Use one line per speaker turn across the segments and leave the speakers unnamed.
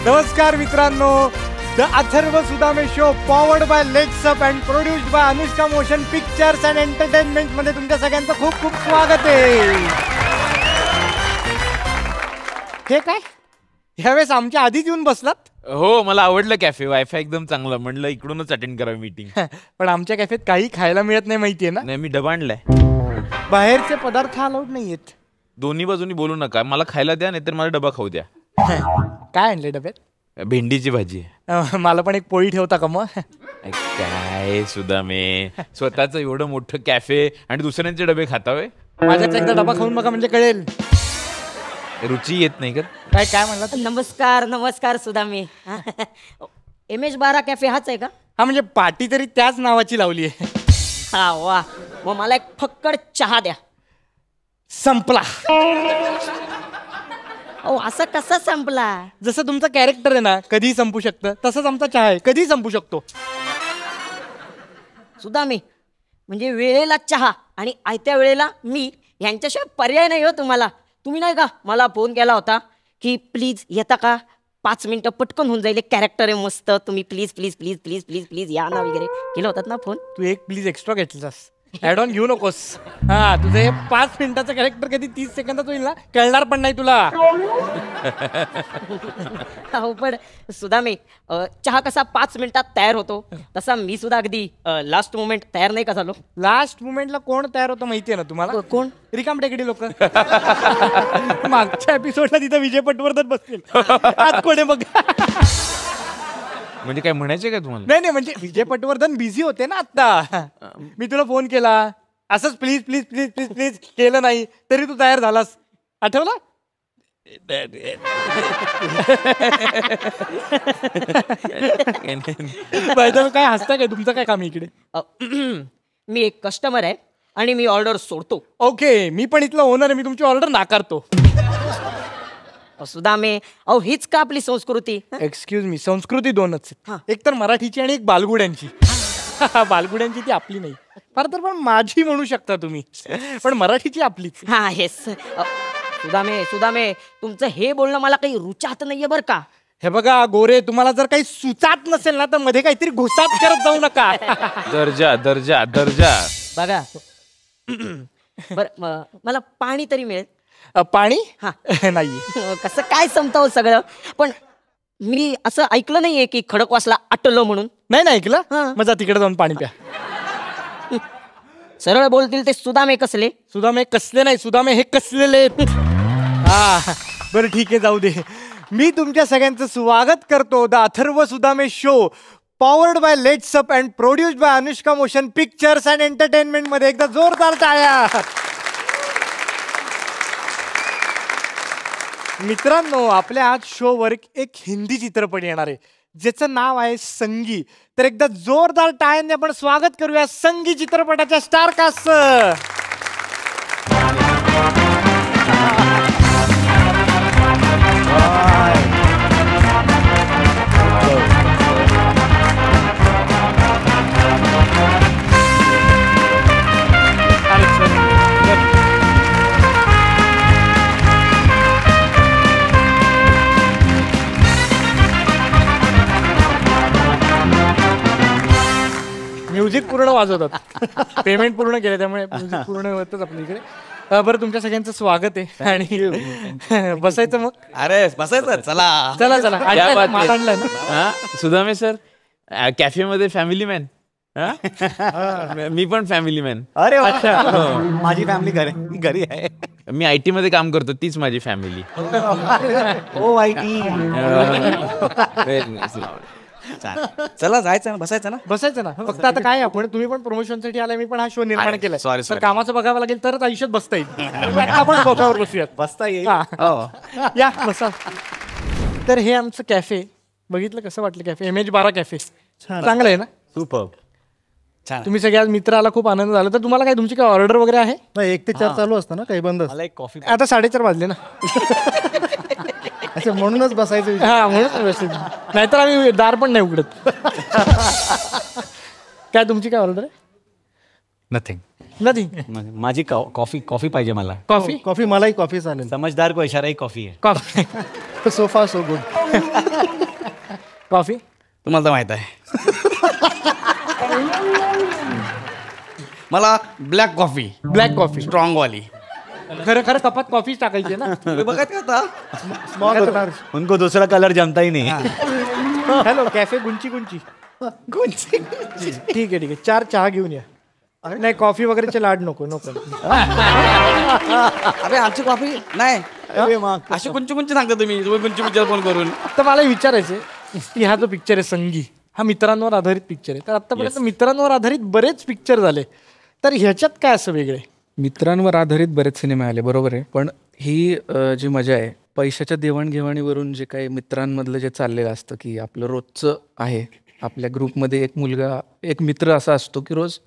नमस्कार मित्रांनो, the Atharva Sudame show powered by let's up and produced by Anushka motion pictures and entertainment मध्ये तुमच्या सगळ्यांचं खूप खूप स्वागत आहे. हे काय ह्यावेळेस आमच्या आधीच येऊन बसलात?
हो, मला आवडलं कॅफे. वायफाय एकदम चांगलं, म्हणलं इकडूनच अटेंड करावं मीटिंग.
पण आमच्या कॅफेत काही खायला मिळत नाही, माहितीये ना?
नाही, मी डबा आणलाय.
बाहेरचे पदार्थ अलाउड नाहीयेत.
दोन्ही बाजूनी बोलू नका, मला खायला द्या, नाहीतर मला डबा खाऊ द्या.
काय आणले डब्यात?
भेंडीची भाजी.
मला पण एक पोळी ठेवता का मग?
काय सुदामे, स्वतःच एवढं मोठं कॅफे आणि दुसऱ्यांचे डबे खातावे.
माझ्याच एकदा डबा खाऊन बघा, म्हणजे कळेल.
रुची येत नाही का?
काय म्हणला?
नमस्कार नमस्कार सुदामे. MS12 कॅफे हाच आहे का?
हा, म्हणजे पाटी तरी त्याच नावाची लावली आहे.
हा वा, मग मला एक फक्कड चहा द्या.
संपला.
असं कसं संपला?
जसं तुमचं कॅरेक्टर आहे ना, कधी संपू शकतं, तसंच आमचा चहा आहे, कधी संपू शकतो.
सुदामे, म्हणजे वेळेला चहा आणि आयत्या वेळेला मी, यांच्याशिवाय पर्याय नाही हो तुम्हाला. तुम्ही नाही का मला फोन केला होता की प्लीज येता का, 5 मिनिटं पटकन होऊन जाईल, कॅरेक्टर आहे मस्त, तुम्ही please please please please please please या ना वगैरे केलं होतात ना फोन.
तू एक प्लीज एक्स्ट्रा घेतलास, ऍड ऑन घेऊ नकोस. हा, तुझं हे 5 मिनिटाचं कॅरेक्टर कधी 30 सेकंदात होईल ना, कळणार पण नाही तुला.
हो, पण सुदामे, चहा कसा 5 मिनिटात तयार होतो, तसा मी सुद्धा अगदी लास्ट मोमेंट तयार नाही का झालो.
लास्ट मुमेंटला कोण तयार होतं माहितीये ना तुम्हाला?
कोण?
रिकाम टेकडी लोक. मागच्या एपिसोडला तिथं विजय पटवर्धन बसतील, आज कोणी बघ.
म्हणजे काय म्हणायचे काय तुम्हाला?
नाही, म्हणजे विजय पटवर्धन बिझी होते ना आता. मी तुला फोन केला असंच, please please please please please केलं नाही तरी तू तयार झालास, आठवलं? काय हसता काय? तुमचं काय काम इकडे?
मी एक कस्टमर आहे आणि मी ऑर्डर सोडतो.
ओके, मी पण इथला ओनर आहे, मी तुमची ऑर्डर नाकारतो.
सुदामे, हीच का आपली संस्कृती?
एक्सक्यूज मी, संस्कृती दोनच आहेत, एक तर मराठीची आणि एक बालगुड्यांची. बालगुड्यांची ती आपली नाही, फार तर पण माझी म्हणू शकता तुम्ही, पण मराठीची आपलीच.
हा येस. सुदामे, तुमचं हे बोलणं मला काही रुचात नाहीये बरं का.
हे बघा गोरे, तुम्हाला जर काही सुचात नसेल ना, तर मध्ये काहीतरी घुसात करत जाऊ नका.
दर्जा दर्जा दर्जा.
बघा बर, मला पाणी तरी मिळेल?
पाणी?
हा.
नाही.
कसं काय संपतं सगळं? पण मी असं ऐकलं नाहीये की खडकवासला आटलो म्हणून.
नाही ऐकलं? मग जा तिकडे जाऊन पाणी प्या.
सरळ बोलतील ते सुदामे कसले?
सुदामे कसले नाही, सुदामे हे कसलेले. हा, बरं ठीक आहे, जाऊ दे. मी तुमच्या सगळ्यांचं स्वागत करतो the Atharva Sudame show powered by let's up and produced by Anushka motion pictures and entertainment मध्ये. एकदा जोरदार टाळ्या. मित्रांनो, आपल्या आज शोवर एक हिंदी चित्रपट येणार आहे ज्याचं नाव आहे संगी. तर एकदा जोरदार टाळ्यांनी आपण स्वागत करूया संगी चित्रपटाच्या स्टार कास्टचं. म्युझिक पूर्ण वाजवतात, पेमेंट पूर्ण केलं त्यामुळे म्युझिक पूर्ण होतच आपल्या इकडे. बरं, तुमच्या सगळ्यांचं स्वागत आहे आणि बसायचं मग.
अरे बसायचं, चला
चला चला. आणलंय ना
सुदामे सर, कॅफे मध्ये फॅमिली मॅन. मी पण फॅमिली मॅन.
अरे माझी फॅमिली घरी आहे.
मी IT मध्ये काम करतो, तीच माझी फॅमिली.
O IT. चला जायचं ना, बसायचं ना.
फक्त आता काय, आपण तुम्ही पण प्रमोशनसाठी आलाय, मी पण हा शो निर्माण केलाय.
सॉरी,
तर कामाचं बघावं लागेल तरच आयुष्यात बसता येईल. आपण सोफ्यावर बसूयात.
बसता येईल.
या बसा. तर हे आमचं कॅफे बघितलं, कसं वाटलं कॅफे? MS12 कॅफे चांगलं आहे ना?
सुपर छान.
तुम्ही सगळे आज मित्र आला, खूप आनंद झाला. तर तुम्हाला काय, तुमची काय ऑर्डर वगैरे आहे?
1 ते 4 चालू असतं ना, काही बंद.
मला एक कॉफी.
आता 4:30 वाजले ना.
अच्छा, म्हणूनच बसायचं.
हा, म्हणून. नाहीतर आम्ही दार पण नाही उघडत. काय तुमची काय ऑर्डर आहे?
नथिंग.
नथिंग.
माझी कॉफी पाहिजे मला.
कॉफी
कॉफी मलाही कॉफी चालेल.
समझदार को इशारा ही कॉफी आहे.
Coffee
sofa so good.
Coffee
तुम्हाला तर माहित आहे. मला ब्लॅक कॉफी स्ट्रॉंग वाली.
खरं खरं कपात कॉफी टाकायची ना.
बघा ते आता
स्मॉल होणार.
उनको दूसरा कलर जमता ही नहीं.
हॅलो कॅफे गुंची ठीक आहे 4 चहा घेऊन या. नाही कॉफी वगैरेचे लाड नको.
अरे आमची कॉफी नाही. अशी कुंची सांगता तुम्ही कुंची फोन करून.
तर मला विचारायचंय की हा जो पिक्चर आहे संगी, हा मित्रांवर आधारित पिक्चर आहे. तर आतापर्यंत मित्रांवर आधारित बरेच पिक्चर झाले, तर ह्याच्यात काय असं वेगळे?
मित्रांवर आधारित बरेच सिनेमे आले, बरोबर आहे. पण ही जी मजा आहे पैशाच्या देवाणघेवाणीवरून जे काही मित्रांमधलं जे चाललेलं असतं की आपलं रोजचं आहे. आपल्या ग्रुपमध्ये एक मित्र असा असतो की रोज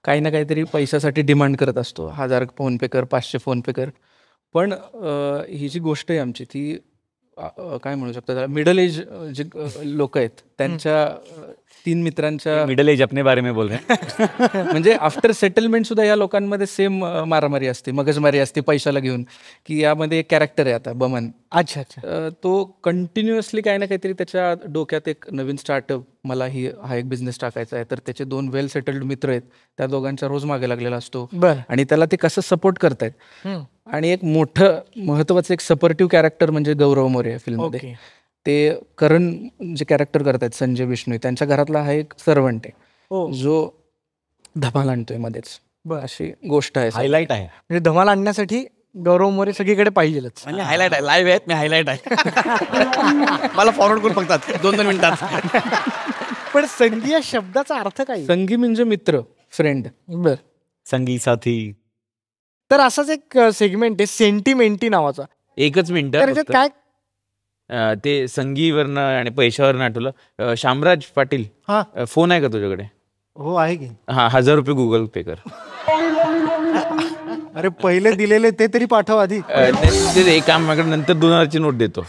काही ना काहीतरी पैशासाठी डिमांड करत असतो. 1000 फोनपे कर, 500 फोनपे कर. पण ही जी गोष्ट आहे आमची ती काय म्हणू शकतो, मिडल एज जे लोक आहेत त्यांच्या 3 मित्रांच्या
मिडल एज अपने बारे में बोल रहे.
म्हणजे आफ्टर सेटलमेंट सुद्धा या लोकांमध्ये सेम मारामारी असते, मगजमारी असते पैशाला घेऊन. की यामध्ये एक कॅरेक्टर आहे आता बमन.
अच्छा.
तो कंटिन्युअसली काही ना काहीतरी त्याच्या डोक्यात एक नवीन स्टार्टअप, मला हा एक बिझनेस टाकायचा आहे. तर त्याचे 2 वेल सेटल्ड मित्र आहेत, त्या दोघांच्या रोज मागे लागलेला असतो. आणि त्याला ते कसं सपोर्ट करतायत. आणि एक मोठं महत्वाचं एक सपोर्टिव्ह कॅरेक्टर म्हणजे गौरव मोरे फिल्ममध्ये. ते करण जे कॅरेक्टर करतायत संजय बिष्णोई, त्यांच्या घरातला हा एक सर्वंट आहे जो धमाल आणतोय मध्येच. अशी गोष्ट आहे,
हायलाइट आहे.
म्हणजे धमाल आणण्यासाठी गौरव मोरे सगळीकडे पाहिजेलच.
म्हणजे हायलाइट आहे. लाईव्ह आहेत, मी हायलाइट आहे. मला फॉरवर्ड करून बघतात 2-2 मिनिटात.
पण संगी या शब्दाचा अर्थ काय?
संगी म्हणजे मित्र, फ्रेंड.
संगी साथी.
तर असाच एक सेगमेंट आहे सेंटिमेंटी नावाचा.
एकच मिनिट.
काय
ते संगीवरनं आणि पैशावरनं आठवलं. शामराज पाटील, फोन आहे का तुझ्याकडे?
हो आहे की.
1000 रुपये गुगल पे कर.
अरे पहिले दिलेले ते तरी पाठव आधी.
ते काम माझ्याकडे नंतर 2000ची नोट देतो.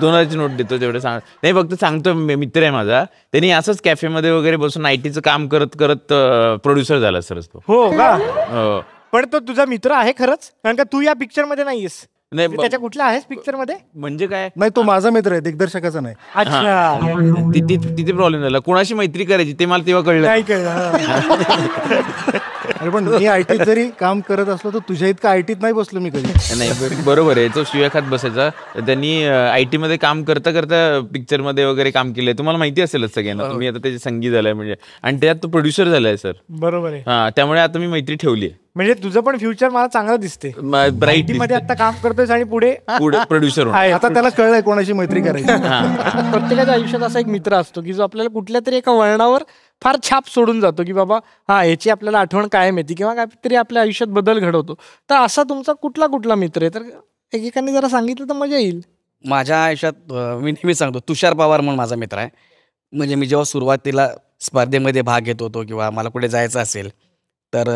2000ची नोट देतो तेवढं सांग. नाही फक्त सांगतो, मित्र आहे माझा, त्यांनी असंच कॅफेमध्ये वगैरे बसून आयटीचं काम करत करत प्रोड्युसर झाला सर तो.
हो का? पण तो तुझा मित्र आहे खरंच? कारण का तू या पिक्चर मध्ये नाहीयेस. नाही त्याच्या कुठला आहेस पिक्चर मध्ये?
म्हणजे काय?
नाही तो माझा मित्र आहे, दिग्दर्शकाचा नाही.
अच्छा.
तिथे प्रॉब्लेम झाला. कोणाशी मैत्री करायची ते मला तेव्हा कळलं.
नाही कळलं.
अरे पण मी आयटीत जरी काम करत असलो तर तुझ्या इतकं आयटीत नाही बसलो मी कधी.
नाही बरोबर आहे. तो शिव्या खात बसायचा. त्यांनी आयटी मध्ये काम करता करता पिक्चर मध्ये वगैरे काम केलंय. तुम्हाला माहिती असेलच सगळ्यांना. तुम्ही आता त्याची संगीत झालाय म्हणजे, आणि त्यात तो प्रोड्युसर झालाय सर.
बरोबर आहे.
हा, त्यामुळे आता मी मैत्री ठेवली.
म्हणजे तुझं पण फ्युचर मला चांगलं दिसते.
ब्राईट
मध्ये आता काम करतोय आणि पुढे
प्रोड्युसर.
आता त्याला कळलंय कोणाशी मैत्री करायची.
प्रत्येकाच्या आयुष्यात असा एक मित्र असतो की जो आपल्याला कुठल्या तरी एका वळणावर फार छाप सोडून जातो की बाबा ह्याची आपल्याला आठवण कायम येते किंवा काहीतरी आपल्या आयुष्यात बदल घडवतो. तर असा तुमचा कुठला मित्र आहे? तर एकेकाने जरा सांगितलं तर मजा येईल.
माझ्या आयुष्यात मी नेहमी सांगतो, तुषार पवार म्हणून माझा मित्र आहे. म्हणजे मी जेव्हा सुरुवातीला स्पर्धेमध्ये भाग घेत होतो किंवा मला कुठे जायचं असेल तर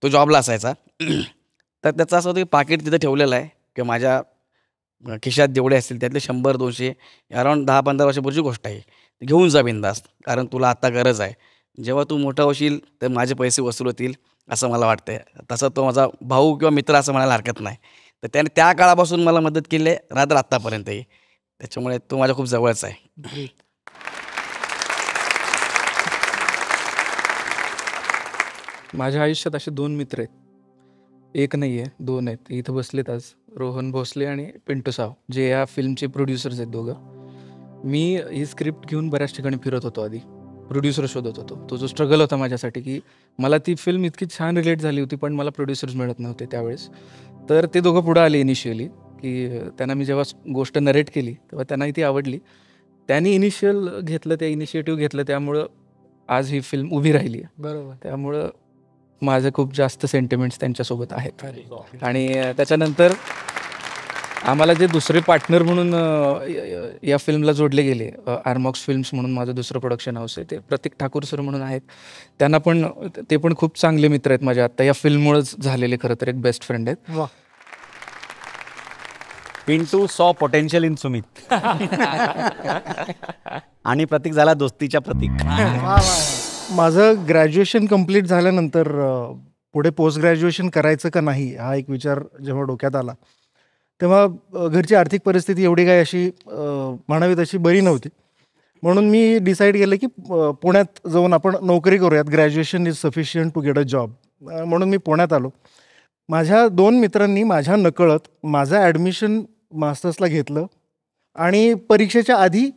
तो जॉबला असायचा. तर त्याचं असं होतं की पाकिट तिथं ठेवलेलं आहे किंवा माझ्या खिशात जेवढे असतील त्यातले 100-200 अराऊंड 10-15 वर्षापूर्वीची गोष्ट आहे. घेऊन जा बिंदास्त, कारण तुला आत्ता गरज आहे. जेव्हा तू मोठा होशील तर माझे पैसे वसूल होतील असं मला वाटतंय. तसं तो माझा भाऊ किंवा मित्र असं म्हणायला हरकत नाही. तर त्याने त्या काळापासून मला मदत केली आहे, रात्र आत्तापर्यंतही. त्याच्यामुळे तो माझ्या खूप जवळचा आहे.
माझ्या आयुष्यात असे 2 मित्र आहेत. एक नाही आहे, 2 आहेत. इथं बसलेत आज, रोहन भोसले आणि पिंटू साव, जे या फिल्मचे प्रोड्युसर्स आहेत दोघं. मी ही स्क्रिप्ट घेऊन बऱ्याच ठिकाणी फिरत होतो. आधी प्रोड्युसर शोधत होतो. तो जो स्ट्रगल होता माझ्यासाठी की मला ती फिल्म इतकी छान रिलेट झाली होती पण मला प्रोड्युसर्स मिळत नव्हते त्यावेळेस. तर ते दोघं पुढं आले इनिशियली की त्यांना मी जेव्हा गोष्ट नरेट केली तेव्हा त्यांनाही ती आवडली. त्यांनी इनिशिएटिव्ह घेतलं, त्यामुळं आज ही फिल्म उभी राहिली आहे.
बरोबर.
त्यामुळं माझे खूप जास्त सेंटिमेंट्स त्यांच्यासोबत आहेत. आणि त्याच्यानंतर आम्हाला जे दुसरे पार्टनर म्हणून या फिल्मला जोडले गेले, आर्मॉक्स फिल्म्स म्हणून माझं दुसरं प्रोडक्शन हाऊस आहे, ते प्रतीक ठाकूर सर म्हणून आहेत. ते पण खूप चांगले मित्र आहेत माझ्या. आता या फिल्ममुळेच झालेले खरं तर एक बेस्ट फ्रेंड आहेत.
पिंटू सॉ पोटेन्शियल इन सुमित आणि प्रतीक झाला दोस्तीच्या प्रतीक.
माझं ग्रॅज्युएशन कंप्लीट झाल्यानंतर पुढे पोस्ट ग्रॅज्युएशन करायचं का नाही हा एक विचार जेव्हा डोक्यात आला तेव्हा घरची आर्थिक परिस्थिती एवढी काही अशी म्हणावी तशी बरी नव्हती. म्हणून मी डिसाईड केलं की पुण्यात जाऊन आपण नोकरी करूयात. Graduation is sufficient to get a job. म्हणून मी पुण्यात आलो. माझ्या 2 मित्रांनी माझ्या नकळत माझं ॲडमिशन मास्टर्सला घेतलं आणि परीक्षेच्या आधी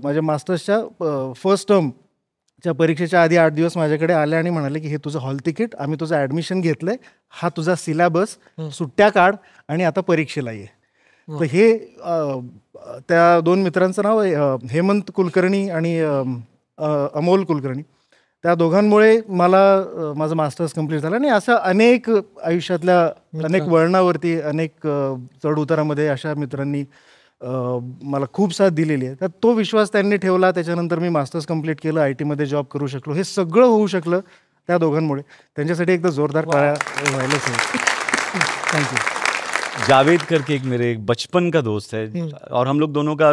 माझ्या मास्टर्सच्या फर्स्ट टर्मच्या परीक्षेच्या आधी 8 दिवस माझ्याकडे आले आणि म्हणाले की हे तुझं हॉल तिकीट, आम्ही तुझं ॲडमिशन घेतलं आहे, हा तुझा सिलॅबस, सुट्ट्या काढ आणि आता परीक्षेला ये. तर हे त्या 2 मित्रांचं नाव हेमंत कुलकर्णी आणि अमोल कुलकर्णी. त्या दोघांमुळे मला माझं मास्टर्स कंप्लीट झालं आणि असं अनेक आयुष्यातल्या अनेक वळणावरती अनेक चढउतारामध्ये अशा मित्रांनी मला खूप साथ दिलेली आहे. तर तो विश्वास त्यांनी ठेवला. त्याच्यानंतर मी मास्टर्स कंप्लीट केलं, IT मध्ये जॉब करू शकलो. हे सगळं होऊ शकलं त्या दोघांमुळे. त्यांच्यासाठी एकदा जोरदार टाळ्या व्हायलाच हवं. थँक्यू.
जावेद करके एक मेरे बचपन का दोस्त है और हम लोग दोनों का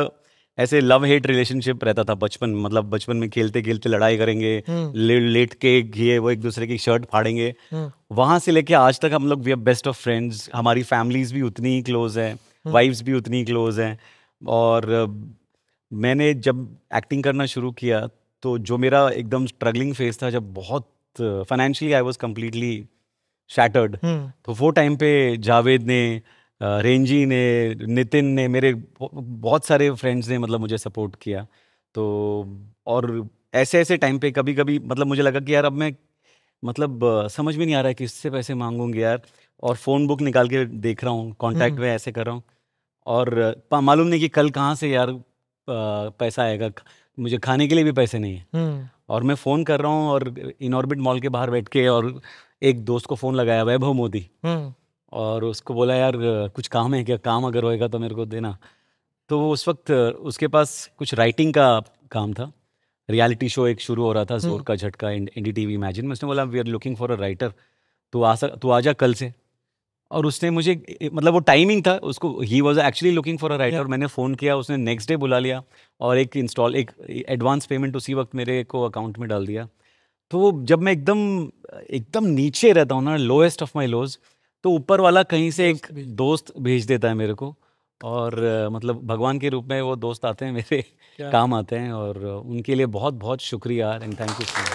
ऐसे लव हेट रिलेशनशिप रहता था बचपन. मतलब बचपन में खेलते खेलते लड़ाई करेंगे, लेट के घिए वो एक दूसरे की शर्ट फाड़ेंगे. वहाँ से लेके आज तक हम लोग we are best of friends. हमारी फैमिलीज भी उतनी ही क्लोज हैं, वाइफ्स भी उतनी ही क्लोज हैं. और मैंने जब एक्टिंग करना शुरू किया तो जो मेरा एकदम स्ट्रगलिंग फेज था, जब बहुत financially I was completely shattered, तो वो टाइम पे जावेद ने, रेंजी ने, नितिन ने, मेरे बहुत सारे फ्रेंड्स ने मतलब मुझे सपोर्ट किया. तो और ऐसे ऐसे टाइम पे कभी कभी मतलब मुझे लगा कि यार अब मैं मतलब समझ में नहीं आ रहा है किससे पैसे मांगूंगी यार. और फ़ोन बुक निकाल के देख रहा हूँ, कॉन्टैक्ट में ऐसे कर रहा हूँ और मालूम नहीं कि कल कहाँ से यार पैसा आएगा. मुझे खाने के लिए भी पैसे नहीं है. और मैं फ़ोन कर रहा हूँ और इनऑर्बिट मॉल के बाहर बैठ के और एक दोस्त को फ़ोन लगाया, वैभव मोदी, और उसको बोला यार कुछ काम है क्या, काम अगर होएगा तो मेरे को देना. तो उस वक्त उसके पास कुछ राइटिंग का काम था. रियलिटी शो एक शुरू हो रहा था, जोर का झटका, NDTV इमेजिन में. उसने बोला we are looking for a writer, तू आ जा कल से. और उसने मुझे मतलब वो टाइमिंग था उसको, he was actually looking for a writer. मैंने फ़ोन किया, उसने नेक्स्ट डे बुला लिया और एक एडवांस पेमेंट उसी वक्त मेरे को अकाउंट में डाल दिया. तो जब मैं एकदम नीचे रहता हूँ ना, लोएस्ट ऑफ माई लोज, तो ऊपर वाला कहीं से एक दोस्त भेज देता है मेरे को. और मतलब भगवान के रूप में वो दोस्त आते हैं, मेरे काम आते हैं. और उनके लिए बहुत बहुत शुक्रिया and thank you so much.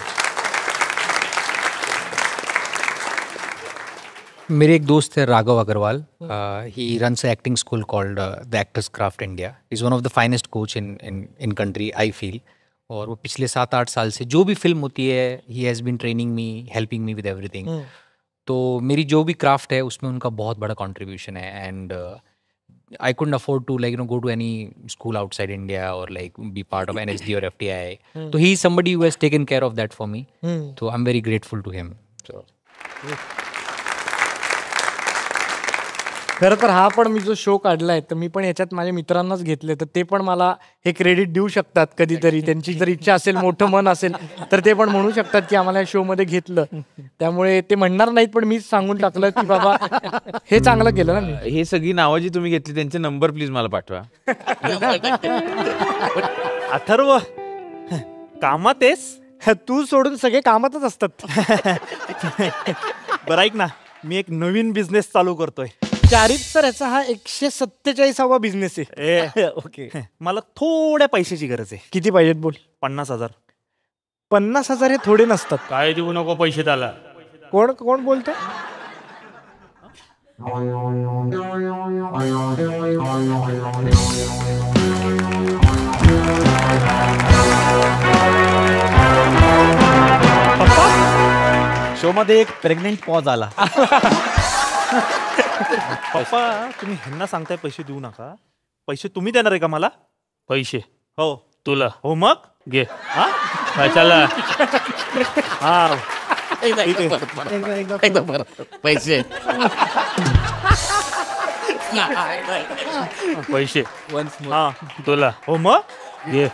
मेरे एक दोस्त है Raghav Agarwal. He runs a acting school called the actors craft India. Is one of the finest coach in country I feel. और वो पिछले 7-8 साल से जो भी फिल्म होती है, he has been training me, helping me with everything. तो मेरी जो भी क्राफ्ट है उसमें उनका बहुत बड़ा कंट्रीब्यूशन है. End I couldn't afford to go to any school outside India or be part of NSD or FTI. So he is somebody who has taken care of that for me. So I'm very grateful to him. So.
खरं तर हा पण मी जो show काढलाय तर मी पण याच्यात माझ्या मित्रांनाच घेतले, तर ते पण मला हे क्रेडिट देऊ शकतात कधीतरी. त्यांची जर इच्छा असेल, मोठं मन असेल तर ते पण म्हणू शकतात की आम्हाला या शो मध्ये घेतलं. त्यामुळे ते म्हणणार नाहीत, पण मीच सांगून टाकलं की बाबा हे चांगलं केलं ना मी.
हे सगळी नावं जी तुम्ही घेतली त्यांचे नंबर प्लीज मला पाठवा.
अथर्व कामात आहेस?
तू सोडून सगळे कामातच असतात.
बरं ऐक ना, मी एक नवीन बिझनेस चालू करतोय.
चारित सर, याचा हा 147वा बिझनेस आहे.
ओके. मला थोड्या पैशाची गरज आहे.
किती पाहिजेत बोल?
50,000.
50,000 हे थोडे नसतात.
काय देऊ नको पैसे त्याला.
कोण बोलतो?
शो मध्ये एक प्रेग्नेंट पॉज आला.
पप्पा, तुम्ही ह्यांना सांगताय पैसे देऊ नका. पैसे तुम्ही देणार आहे का मला? पैसे? हो. तुला? हो. मग घे. हा चला. हा
एकदम पैसे
पैसे हा तुला? हो. मग घे.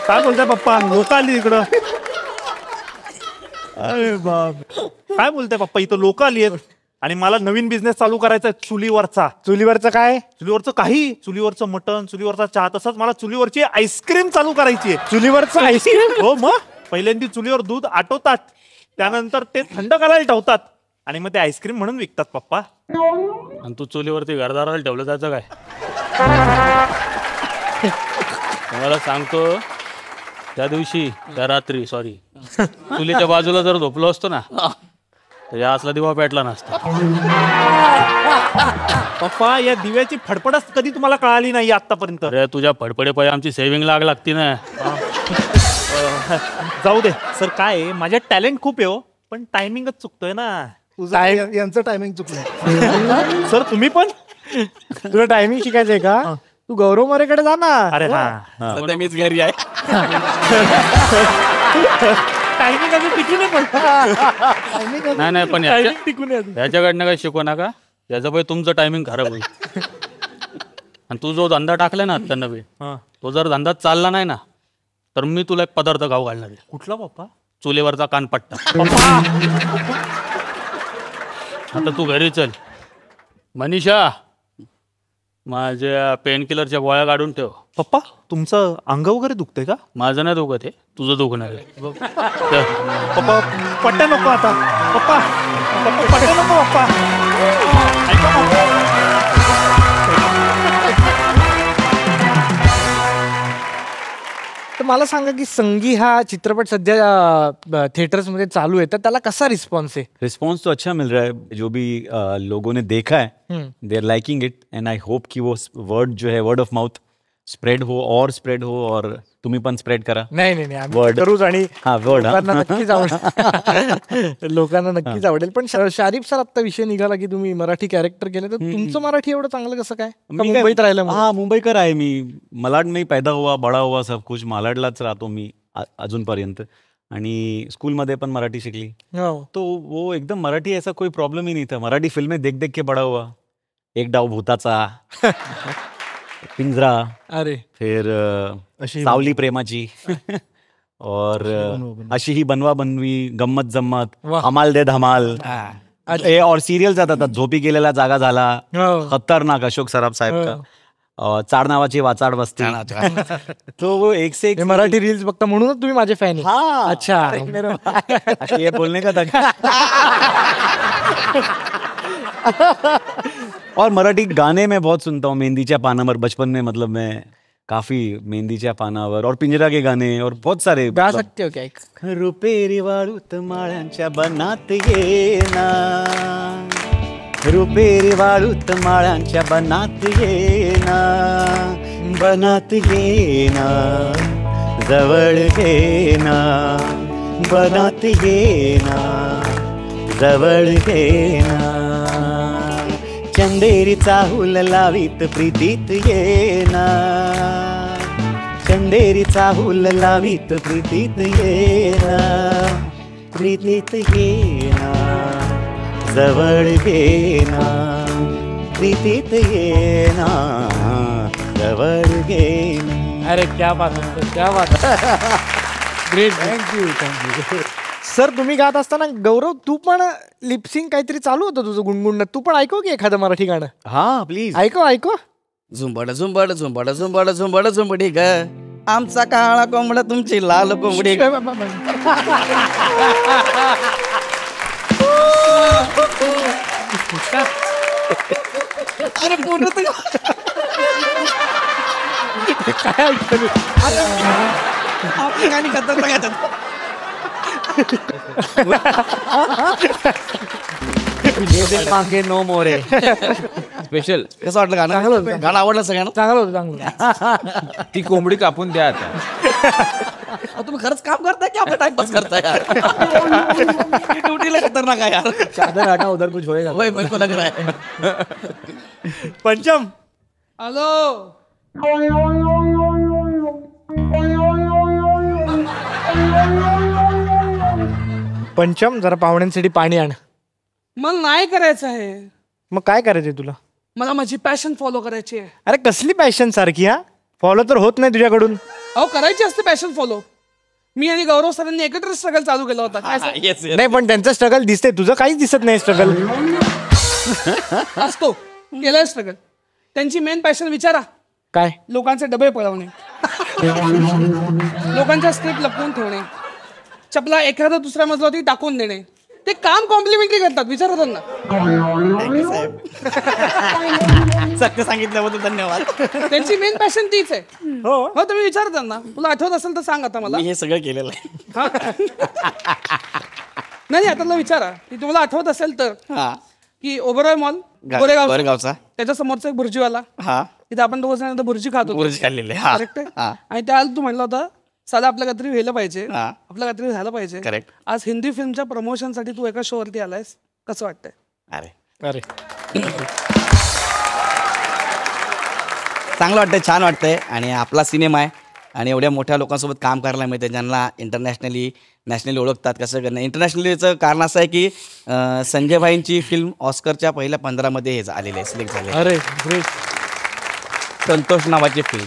काय बोलताय पप्पा? लोक आली इकडं. अरे बाप, काय बोलताय पप्पा? इथं लोक आली आहेत. आणि मला नवीन बिझनेस चालू करायचा आहे चुलीवरचा.
चुलीवरचं काय?
चुलीवरचं काही, चुलीवरचं मटण, चुलीवरचा चहा. तसंच मला चुलीवरची आईस्क्रीम चालू करायची आहे.
चुलीवरचं आईस्क्रीम?
हो मग पहिल्यांदा चुलीवर दूध आटवतात, त्यानंतर ते थंड करायला ठेवतात आणि मग ते आईस्क्रीम म्हणून विकतात पप्पा. आणि तू चुलीवरती घरदाराला ठेवलं जायचं काय? तुम्हाला सांगतो त्या दिवशी त्या रात्री चुलीच्या बाजूला जर झोपलो असतो ना तर या असला दिवा पेटला नसता. पप्पा या दिव्याची फडफडच कधी तुम्हाला कळाली नाही आतापर्यंत. अरे तुझ्या फडफडे पाहिजे आमची सेव्हिंग लागती ना. जाऊ दे सर, काय आहे, माझ्यात टॅलेंट खूप आहे हो, पण टायमिंगच चुकतोय ना.
यांचं टायमिंग चुकलं.
सर तुम्ही पण
तुला टायमिंग शिकायचंय का? तू गौरव मोरेकडे जा ना.
अरे हा
सध्या मीच घरी आहे.
टायमिंग अजून टिकून आहे. नाही पण याच्याकडनं काही शिकवू नका, याचा पाहिजे तुमचं टायमिंग खराब होईल. आणि तू जो धंदा टाकलाय ना आता नवीन, तो जर धंदा चालला नाही ना तर मी तुला एक पदार्थ गाव घालणार आहे. कुठला पप्पा? चुलीवरचा कानपट्टा. आता तू घरी चल. मनीषा माझ्या पेन किलरच्या गोळ्या काढून ठेव. पप्पा तुमचं अंग वगैरे दुखतंय का? माझं नाही दुखत आहे, तुझं दुखणार आहे. पप्पा पट्ट्या नको आता. पप्पा पट्ट्या नको पप्पा.
तर मला सांगा की संगी हा चित्रपट सध्या थिएटर्स मध्ये चालू आहे, तर त्याला कसा रिस्पॉन्स आहे?
रिस्पॉन्स तो अच्छा मिल रहा है. जो भी लोगों ने देखा है they are liking it and I hope कि वो वर्ड जो है वर्ड ऑफ माउथ स्प्रेड हो और तुम्ही पण स्प्रेड करा.
नाही आम्ही करूच आणि लोकांना नक्कीच आवडेल. लोकांना नक्कीच आवडेल. पण शारीफ सर आता विषय निघाला की तुम्ही मराठी कॅरेक्टर केले, तर तुमचं मराठी एवढं चांगलं कसं काय? मुंबईत राहिलं?
हा मुंबईकर आहे मी. मालाड में पैदा हुआ बड़ा हुआ सब कुछ मालाडलाच राहतो मी अजूनपर्यंत. आणि स्कूलमध्ये पण मराठी शिकली, तो वो एकदम मराठी ऐसा कोई प्रॉब्लम ही नहीं था. मराठी फिल्में देख देख के बड़ा हुआ. एक डाव भूताचा, पिंजरा,
अरे फिर
सावली प्रेमाची और अशी ही बनवा बनवी, गम्मत जम्मत, हमाल दे धमाल. और सिरियल आता झोपी गेलेला जागा झाला, खतरनाक अशोक सराफ साहेब का, चाड नावाची वाचाड वस्ती. तो वो एक से एक
मराठी रील्स बघता म्हणूनच तुम्ही माझे फॅन.
हाँ
अच्छा
ये बोलने का था. और मराठी गाने मैं बहुत सुनता हूँ. मेहंदीच्या पानावर बचपन में, मतलब मैं काफी मेहंदीच्या पानावर और पिंजरा के गाने और बहुत सारे.
गा सकते हो क्या एक?
रुपेरी वाळूत माळ्यांच्या बनात ये ना, रुपेरी वाळूत माळ्यांच्या बनात ये ना, बनात ये ना, जवळ ये ना, बनात ये ना, जवळ ये ना. चंदेरीचा हुल लावीत प्रीतीत ये ना, चंदेरीचा हुल लावीत प्रीतीत ये ना, प्रीतीत ये ना, जवळ ये ना, प्रीतीत ये ना, जवळ ये ना.
अरे क्या बात है, क्या बात है. ग्रेट. थँक्यू. सर तुम्ही गात असताना गौरव तू पण लिपसिंग काहीतरी चालू होतं तुझं गुणगुण, तू पण ऐकव की एखादं मराठी गाणं?
हा प्लीज
ऐकव.
झुंबड झुंबड झुंबड झुंबड झुंबड झुंबडी ग, आमचा काळा कोंबडा तुमची लाल कोंबडी. अरे पूर्ण आपली गाणी खतरनाक.
No more
special.
कसं वाटलं गाणं?
चांगलं.
गाणं आवडलं सगळ्यांना?
चांगलं होतं.
ती कोंबडी कापून द्या आता.
तुम्ही खरंच काम करताय की आपलं टाइमपास करताय यार? ड्युटीला खतरनाक आहे यार.
चादर हटा उधर कुछ होएगा.
वही मेरे को लग रहा है.
पंचम.
हॅलो.
पंचम जरा पाहुण्यांसाठी पाणी आण.
मला नाही करायचं आहे.
मग काय करायचंय तुला?
मला माझी पॅशन फॉलो करायची आहे.
अरे कसली पॅशन सारखी? हा फॉलो तर होत नाही तुझ्याकडून.
अहो करायची असते पॅशन फॉलो. मी आणि गौरव सरांनी एकत्र स्ट्रगल चालू केला होता.
नाही पण त्यांचं स्ट्रगल दिसते, तुझं काहीच दिसत नाही स्ट्रगल.
असतो, केलाय स्ट्रगल. त्यांची मेन पॅशन विचारा
काय?
लोकांचे डबे पळवणे, लोकांच्या स्क्रिप्ट लपवून ठेवणे, चपला एखादा दुसऱ्या मजलावरती टाकून देणे. ते काम कॉम्प्लिमेंटरी करतात, विचारा त्यांना.
सत्य सांगितल्याबद्दल धन्यवाद.
त्यांची मेन पॅशन तीच आहे. हो तुम्ही विचारा त्यांना. तुला आठवत असेल तर सांग आता मला.
मी हे सगळं केलेलं आहे.
नाही आता तुला विचारा की तुम्हाला आठवत असेल तर की ओबरॉय मॉल
गोरेगावचा,
त्याच्या समोरचा एक भुर्जीवाला, तिथे आपण दोघं जण भुर्जी खातो,
भुर्जी खाल्लेले.
करेक्ट आहे. आणि त्या तू म्हणला होता साला आपलं काहीतरी व्हायला पाहिजे, आपलं काहीतरी झालं पाहिजे.
करेक्ट.
आज हिंदी फिल्मच्या प्रमोशनसाठी तू एका शो वरती आलायस, कसं वाटतंय?
अरे चांगलं वाटतंय, छान वाटतंय. आणि आपला सिनेमा आहे आणि एवढ्या मोठ्या लोकांसोबत काम करायला मिळते, ज्यांना इंटरनॅशनली नॅशनली ओळखतात. कसं करणं इंटरनॅशनलीचं कारण असं आहे की संजय भाईंची फिल्म ऑस्करच्या पहिल्या 15 हे आलेली आहे, सिलेक्ट झाले.
अरे ग्रेट.
संतोष नावाची फिल्म,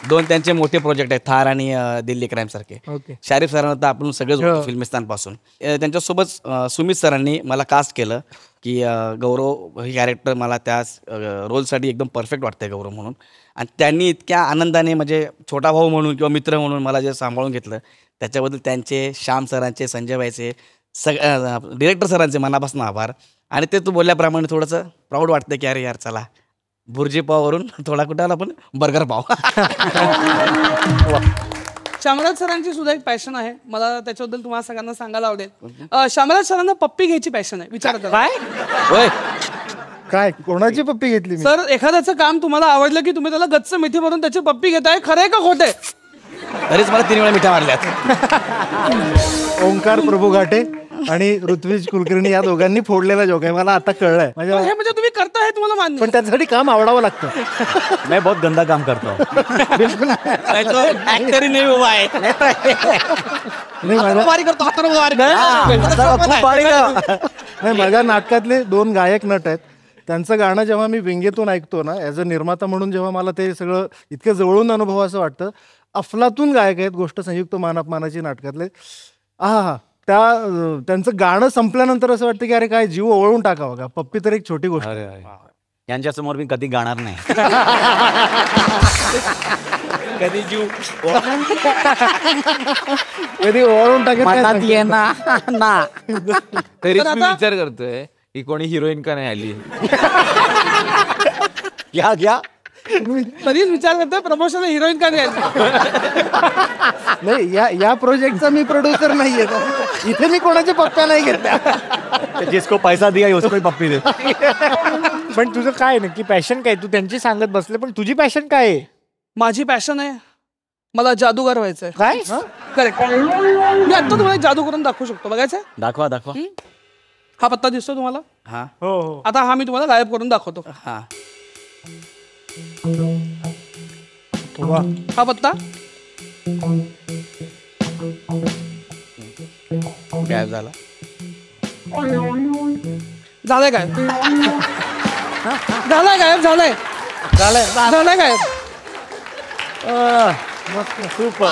2 त्यांचे मोठे प्रोजेक्ट आहेत, थार आणि दिल्ली क्राईम सारखे. शारीफ सरांना तर आपण सगळेच फिल्मिस्तानपासून. त्यांच्यासोबत सुमित सरांनी मला कास्ट केलं की गौरव ही कॅरेक्टर मला त्या रोलसाठी एकदम परफेक्ट वाटतंय गौरव म्हणून. आणि त्यांनी इतक्या आनंदाने म्हणजे छोटा भाऊ म्हणून किंवा मित्र म्हणून मला जे सांभाळून घेतलं त्याच्याबद्दल त्यांचे, श्याम सरांचे, संजय भाईचे, डिरेक्टर सरांचे मनापासून आभार. आणि ते तू बोलल्याप्रमाणे थोडंसं प्राऊड वाटतं की अरे यार चला भुर्जी पाववरून थोडा कुठं आला पण बर्गर पाव.
श्यामराज सरांची सुद्धा एक पॅशन आहे, मला त्याच्याबद्दल तुम्हाला सगळ्यांना सांगायला आवडेल. श्यामराज सरांना पप्पी घ्यायची पॅशन आहे, विचारा.
काय काय कोणाची पप्पी घेतली?
सर एखाद्याचं काम तुम्हाला आवडलं की तुम्ही त्याला गच्च मिठी भरून त्याची पप्पी घेताय, खरंय का खोटंय?
तरीच मला 3 वेळा मिठ्या मारल्यात.
ओंकार प्रभू घाटे आणि ऋत्विज कुलकर्णी या दोघांनी फोडलेला जोक आहे, मला आता कळलंय.
म्हणजे तुम्ही करताय तुम्हाला मान्य,
पण त्यासाठी काम आवडावं लागतं.
मैं बहुत गंदा काम करता हूँ.
बिलकुल
ऍक्टरी नाही उभा आहे.
नाही माझ्या नाटकातले 2 गायक नट आहेत, त्यांचं गाणं जेव्हा मी विंगेतून ऐकतो ना, ॲज अ निर्माता म्हणून जेव्हा मला ते सगळं इतकं जवळून अनुभव असं वाटतं. अफलातून गायक आहेत, गोष्ट संयुक्त मानापमानाची नाटकातले. त्यांचं गाणं संपल्यानंतर असं वाटतं की अरे काय जीव ओवळून टाकावं का, पप्पी तर एक छोटी गोष्ट.
यांच्यासमोर मी कधी गाणार नाही.
कधी जीव
कधी ओवळून टाकेल
ना. तरी मी विचार करतोय ही कोणी हिरोईन का नाही आली.
घ्या
तरीच विचार करतोय प्रमोशन हिरोईन का नाही.
या प्रोजेक्टचा मी प्रोड्युसर नाहीये, इथे मी कोणाच्या पप्प्या नाही घेतल्या.
जिसको पैसा दिया उसको पप्पी दे.
पण तुझं काय नक्की पॅशन काय? तू त्यांची सांगत बसले, पण तुझी पॅशन काय आहे?
माझी पॅशन आहे मला जादूगार व्हायचंय.
काय?
करेक्ट. मी आता तुम्हाला जादू करून दाखवू शकतो, बघायचं?
दाखवा.
हा पत्ता दिसतो तुम्हाला?
हा.
हो. आता हा मी तुम्हाला गायब करून दाखवतो.
हा
हा पत्ता
गायब झाला.
झालाय गायब. झालाय गायब. झालाय गायब.
सुपर.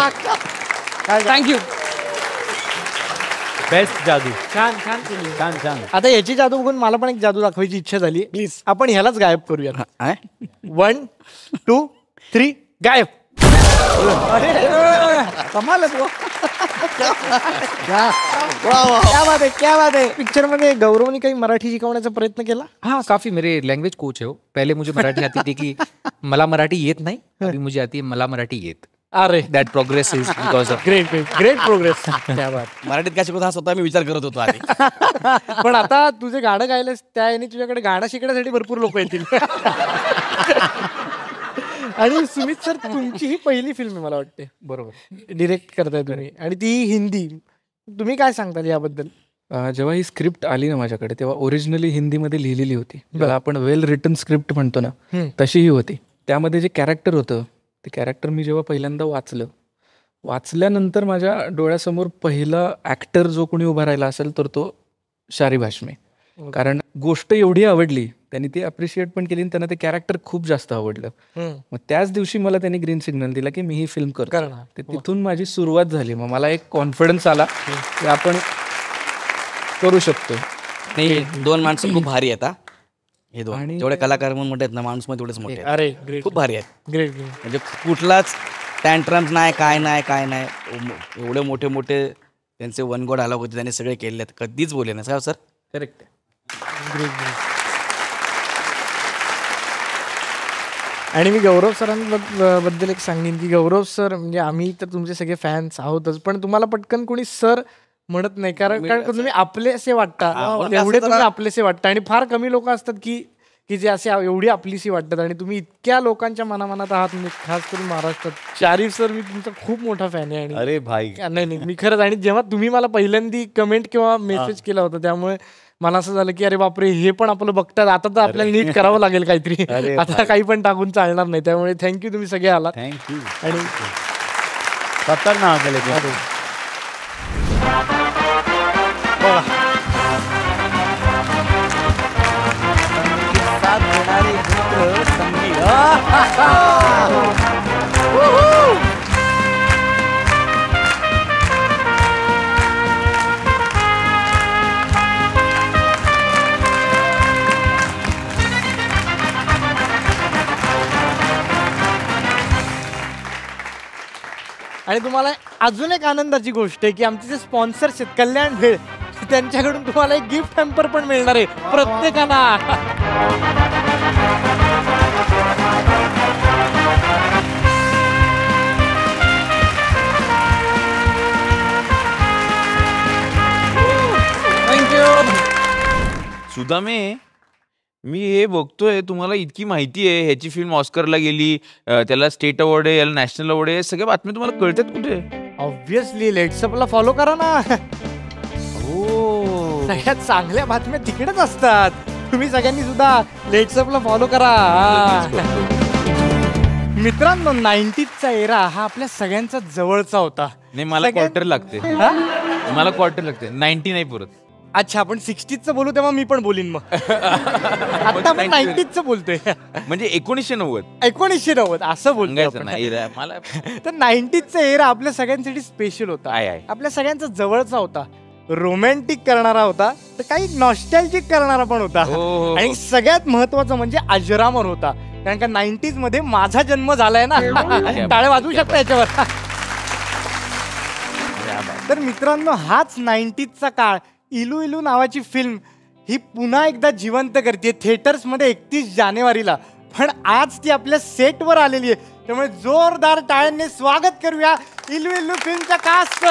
थँक्यू.
बेस्ट जादू.
छान. आता याची जादू बघून मला पण एक जादू दाखवायची इच्छा झाली. प्लीज आपण ह्यालाच गायब करूया. 1 2 3 गायब. कमाल आहे. क्या बात है. पिक्चर मध्ये गौरवनी काही मराठी शिकवण्याचा प्रयत्न केला?
हाँ, काफी. मेरे लैंग्वेज कोच है वो. पहले मुझे मराठी आती थी की मला मराठी येत नाही, अभी मुझे आती है मला मराठी येत.
अरे
that progress is because of
great progress. क्या बात.
मराठीत काय शिकवतो हा स्वतः मी विचार करत होतो आधी.
पण आता तुझे गाणं गायलेस त्या याने तुझ्याकडे गाणं शिकण्यासाठी भरपूर लोक येतील. आणि सुमित सर तुमची ही पहिली फिल्म आहे मला वाटते.
बरोबर.
डिरेक्ट करताय तुम्ही आणि ती हिंदी. तुम्ही काय सांगताल याबद्दल?
जेव्हा ही स्क्रिप्ट आली ना माझ्याकडे तेव्हा ओरिजिनली हिंदीमध्ये लिहिलेली होती. ज्याला आपण वेल रिटन स्क्रिप्ट म्हणतो ना, तशी ही होती. त्यामध्ये जे कॅरेक्टर होतं ते कॅरेक्टर मी जेव्हा पहिल्यांदा वाचल्यानंतर माझ्या डोळ्यासमोर पहिला ॲक्टर जो कोणी उभा राहिला असेल तर तो शारीफ हाशमी. कारण गोष्ट एवढी आवडली, त्यांनी ती अप्रिशिएट पण केली आणि त्यांना ते कॅरेक्टर खूप जास्त आवडलं. मग त्याच दिवशी मला त्यांनी ग्रीन सिग्नल दिला की मी ही फिल्म करतो. तिथून माझी सुरुवात झाली. मग मला एक कॉन्फिडन्स आला की आपण करू शकतो.
नाही, 2 माणसं खूप भारी आहेत. हे दोन
आणि-
जेवढे कलाकार म्हणून म्हणतात ना, माणूस मध्ये तेवढेच मोठे आहेत.
अरे ग्रेट
खूप भारी आहेत.
Great great.
म्हणजे कुठलाच टँट्रम्स नाही, काय नाही. एवढे मोठे मोठे त्यांचे वन गॉड डायलॉग होते, त्यांनी सगळे केले आहेत, कधीच बोलले नाही का सर?
करेक्ट.
Great great. आणि मी गौरव सरांबद्दल एक सांगेन की गौरव सर म्हणजे आम्ही तर तुमचे सगळे फॅन्स आहोतच, पण तुम्हाला पटकन कोणी सर म्हणत नाही, कारण तुम्ही आपलेसे वाटता, एवढे तुम्ही आपलेसे वाटता. आणि फार कमी लोक असतात की जे असे एवढी आपलीशी वाटतात, आणि तुम्ही इतक्या लोकांच्या मनामनात आहात. म्हणजे खास करून महाराष्ट्रात. शारीफ सर मी तुमचा खूप मोठा फॅन आहे. आणि
अरे भाई,
नाही मी खरंच. आणि जेव्हा तुम्ही मला पहिल्यांदी कमेंट किंवा मेसेज केला होता, त्यामुळे मला असं झालं की अरे बापरे, हे पण आपलं बघतात, आता तर आपल्याला नीट करावं लागेल काहीतरी. आता काही पण टाकून चालणार नाही. त्यामुळे थँक्यू, तुम्ही सगळे आलात.
थँक्यू.
आणि
खतरनाक केले ते.
साथ देणारे मित्र संगीत. आणि तुम्हाला अजून एक आनंदाची गोष्ट आहे की आमचे जे स्पॉन्सर्स आहेत कल्याण भेळ, त्यांच्याकडून तुम्हाला एक गिफ्ट हॅम्पर पण मिळणार आहे प्रत्येकाला.
थँक्यू. सुदामे, मी हे बघतोय, तुम्हाला इतकी माहिती आहे, ह्याची फिल्म ऑस्करला गेली, त्याला स्टेट अवॉर्ड आहे, याला नॅशनल अवॉर्ड आहे, सगळ्या बातम्या तुम्हाला कळतात कुठे?
ऑब्विसली लेट्सअपला फॉलो करा ना.
हो,
सगळ्यात चांगल्या बातम्या तिकडेच असतात. तुम्ही सगळ्यांनी सुद्धा लेट्सअपला फॉलो करा. मित्रांनो, 90sचा एरा हा आपल्या सगळ्यांचा जवळचा होता.
नाही, मला क्वार्टर लागते. मला क्वार्टर लागते, 90 नाही पुरत.
अच्छा, आपण 60sचं बोलू तेव्हा मी पण बोलीन मग. आता आपण 90sचं बोलतोय,
म्हणजे 1990.
1990 असं बोलतोय
नाही मला.
तर 90sचा एरा आपल्या सगळ्यांसाठी स्पेशल होता.
आहे.
आपल्या सगळ्यांचा जवळचा होता, रोमॅन्टिक करणारा होता, तर काही नॉस्टॅल्जिक करणारा पण होता.
हो.
आणि सगळ्यात महत्वाचं म्हणजे अजरामर होता, कारण का 90s मध्ये माझा जन्म झालाय ना. टाळ्या वाजवू शकता याच्यावर. तर मित्रांनो, हाच 90sचा काळ इलू इलू नावाची फिल्म ही पुन्हा एकदा जिवंत करते थिएटर्समध्ये 31 जानेवारीला. पण आज ती आपल्या सेटवर आलेली आहे, त्यामुळे जोरदार टाळ्यांनी स्वागत करूया इलू इलू फिल्मच्या कास्ट.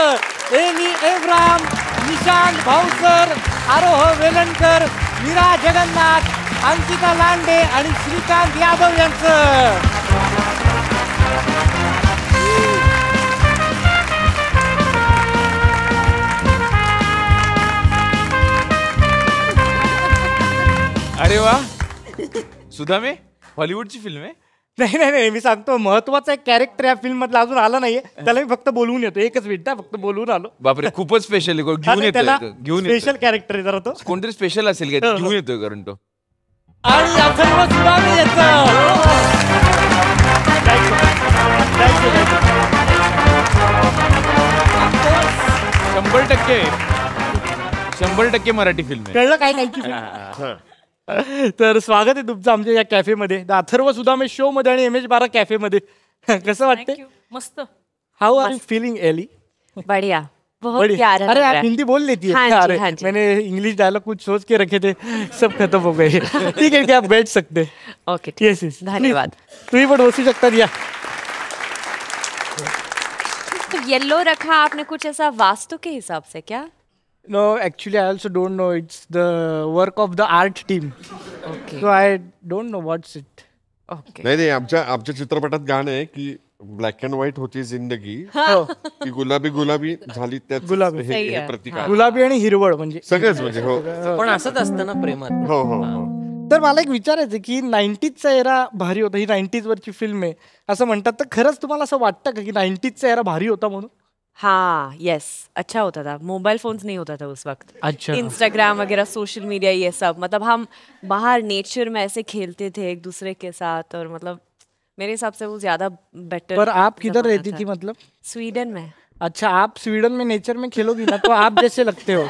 एनी एब्राम, निशांत भाऊसर, आरोह वेलणकर, मीरा जगन्नाथ, अंकिता लांडे आणि श्रीकांत यादव यांचं.
अरे वा, सुदामे, हॉलिवूडची फिल्म आहे?
नाही, मी सांगतो, महत्वाचा एक कॅरेक्टर या फिल्म मधला अजून आला नाहीये, त्याला मी फक्त बोलवून येतो. एकच मिनिट, फक्त बोलवून आलो.
बापरे, खूपच स्पेशल आहे. घेऊन येतो.
स्पेशल कॅरेक्टर आहे जरा तो.
कोणतरी स्पेशल असेल का? घेऊन येतोय कारण तो.
आणि अथर्व सुदामे येतं.
100% मराठी फिल्म आहे.
कळलं काय नाही. तर स्वागत आहे तुमचं आमच्या या कॅफेमध्ये, द अथर्व सुदामे शो मध्ये आणि MH12 कॅफे मध्ये. कसं वाटतंय?
मस्त.
हाउ आर यू फीलिंग एली?
बढ़िया, बहुत प्यारा.
अरे आप हिंदी बोल लेती है?
हाँ जी,
अरे
हाँ जी.
मैंने इंग्लिश डायलॉग कुछ सोच के रखे थे, सब खत्म हो गए. ठीक है, क्या आप बैठ सकते हैं?
ओके,
येस येस,
धन्यवाद.
तुम्ही पण बसू शकता. या.
तो येलो रखा आपने कुछ ऐसा वास्तु के हिसाब से क्या?
No, actually, I also don't know. It's the work of the art team.
Okay.
So I don't know what's it.
Okay.
नाही आमच्या चित्रपटात गाणं आहे की ब्लॅक अँड व्हाईट होती जिंदगी, की गुलाबी गुलाबी झाली, त्यात
गुलाबी.
हे प्रतीक आहे.
गुलाबी आणि हिरवळ म्हणजे
सगळंच म्हणजे. हो
पण असंच असतं ना प्रेमात.
हो हो.
तर मला एक विचारायचं की 90sचा एरा भारी होता, ही 90s वरची फिल्म आहे असं म्हणतात, तर खरंच तुम्हाला असं वाटतं का की 90sचा एरा भारी होता म्हणून?
हाँ, यस, अच्छा होता था. मोबाइल फोन्स नहीं होता था उस वक्त.
अच्छा.
इंस्टाग्राम वगैरह, सोशल मीडिया, ये सब. मतलब हम बाहर नेचर में ऐसे खेलते थे एक दूसरे के साथ, और मतलब मेरे हिसाब से वो ज्यादा बेटर.
पर आप किधर रहती थी? मतलब
स्वीडन में.
अच्छा, आप स्वीडन में नेचर में खेलोगी ना तो आप जैसे लगते हो.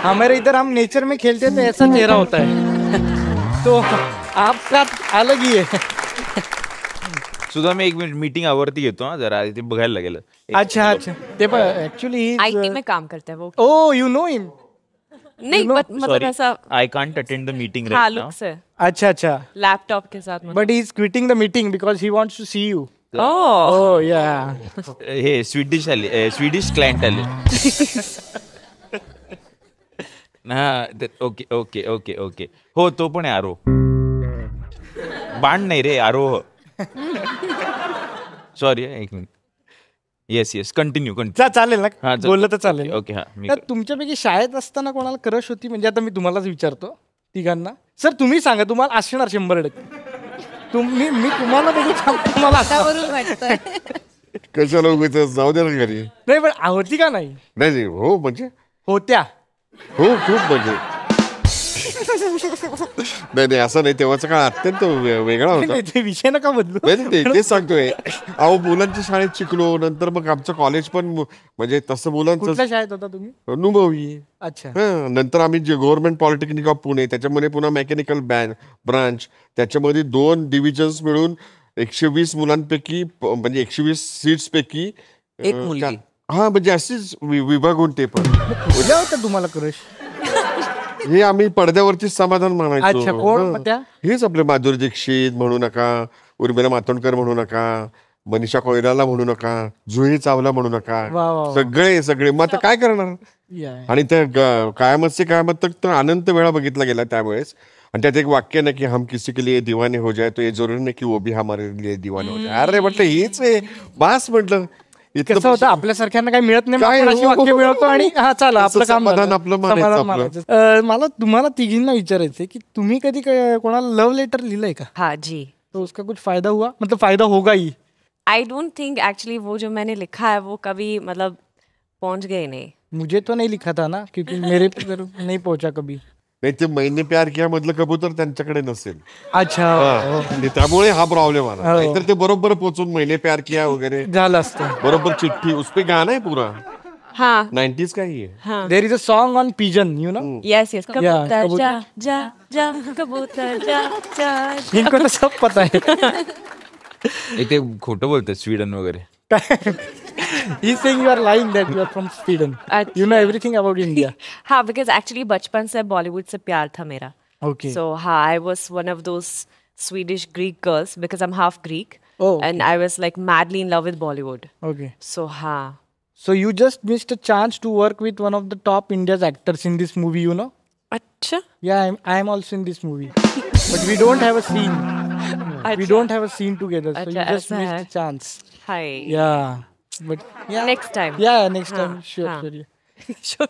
हमारे इधर हम नेचर में खेलते तो ऐसा चेहरा होता है. तो आपका अलग ही आहे.
सुद्धा मी एक मिनिट मीटिंग आवरती घेतो हा जरा ते बघायला लागेल.
अच्छा अच्छा. ते पण ऍक्च्युली
IT में काम करता है वो.
Oh you know him.
नहीं मतलब ऐसा
I can't attend the meeting
हाँ लुक से
अच्छा अच्छा.
लैपटॉप के साथ.
But he is quitting the meeting because he wants to see you.
Oh
yeah.
हे स्वीडिश आले, स्वीडिश क्लायंट आले. हा ओके ओके ओके ओके. हो तो पण आहे आरोह. बाण नाही रे आरोह. सॉरी एक मिनिट. येस कंटिन्यू
चालेल ना. बोललं तर चालेल.
ओके हा.
तुमच्यापैकी शाळेत असताना कोणाला क्रश होती म्हणजे आता मी तुम्हालाच विचारतो तिघांना. सर तुम्ही सांगा तुम्हाला असणार 100%. मी तुम्हाला बघून सांगतो मला
वाटतंय कशाला उगाच जाऊ दे ना घरी.
नाही पण होती का नाही.
नाही हो म्हणजे
होत्या.
हो खूप म्हणजे नाही असं नाही. तेव्हाचा काळ अत्यंत वेगळा होता.
ते विषय नका बदलू.
नाही तेच सांगतोय. अहो मुलांच्या शाळेत शिकलो. नंतर मग आमचं कॉलेज पण म्हणजे तसं मुलांचं.
कुठल्या शाळेत होता तुम्ही.
अनुभवी.
अच्छा.
नंतर आम्ही जे गव्हर्नमेंट पॉलिटेक्निक ऑफ पुणे त्याच्यामध्ये पुन्हा मेकॅनिकल ब्रांच त्याच्यामध्ये 2 डिव्हिजन्स मिळून 120 मुलांपैकी म्हणजे 120 सीट्स पैकी
एक मुलगी.
हा म्हणजे अशीच विभागून ते पण
होतं तुम्हाला क्रश.
हे आम्ही पडद्यावरती समाधान
अच्छा
मानायचो.
कोण त्या.
हेच आपले माधुरी दीक्षित म्हणू नका, उर्मिला मातोंडकर म्हणू नका, मनीषा कोयराला म्हणू नका, जुही चावला म्हणू नका. सगळे मग आता काय करणार. आणि त्या कायमत से कायमत तक तर अनंत वेळा बघितला गेला त्यावेळेस. आणि त्यात एक वाक्य ना की हम किसी के लिए दीवाने हो जाए तो ये जरूरी नाही की वो भी हमारे लिए दीवाने हो जाए. अरे म्हटलं हेच आहे बास म्हटलं.
कसं होतं आपल्यासारख्यांना काही मिळत नाही. वाक्य मिळवतो आणि हा चला आपलं काम
आपलं.
मला तुम्हाला तिघींना विचारायचंय की तुम्ही कधी कोणाला लव्ह लेटर लिहिलंय का.
हाँ जी.
तो उसका कुछ फायदा हुआ मतलब फायदा होगा ही.
आई डोंट थिंक एक्चुअली वो जो मैंने लिखा है वो कभी मतलब पहुंच गए नहीं.
मुझे तो नहीं लिखा था ना क्योंकि मेरे पे नहीं पहुंचा कभी.
नाही ते मैंने प्यार किया मधलं कबूतर त्यांच्याकडे नसेल.
अच्छा.
त्यामुळे हा प्रॉब्लेम आला. नाहीतर ते बरोबर पोहोचून मैंने प्यार किया वगैरे
झालं असतं.
बरोबर चिठ्ठी उसपे गाणं आहे पुरा.
हाँ
90s का ही है.
There is a song on pigeon you know.
Yes कबूतर जा जा जा कबूतर जा जा.
इनको तो सब पता है.
ते खोटं बोलतात स्वीडन वगैरे.
He's saying you are lying that you are from Sweden. You know everything about India.
हाँ because actually बचपन से बॉलीवुड से प्यार था मेरा.
Okay.
So हाँ I was one of those Swedish Greek girls because I'm half Greek.
Oh.
And I was like madly in love with Bollywood.
Okay.
So हाँ.
So you just missed a chance to work with one of the top India's actors in this movie, you know?
अच्छा.
Yeah, I am also in this movie. But we don't have a scene. We don't have a scene together. So you just missed a chance.
Hi.
Yeah. But yeah.
Next time.
Yeah, next time. Sure.
Sure.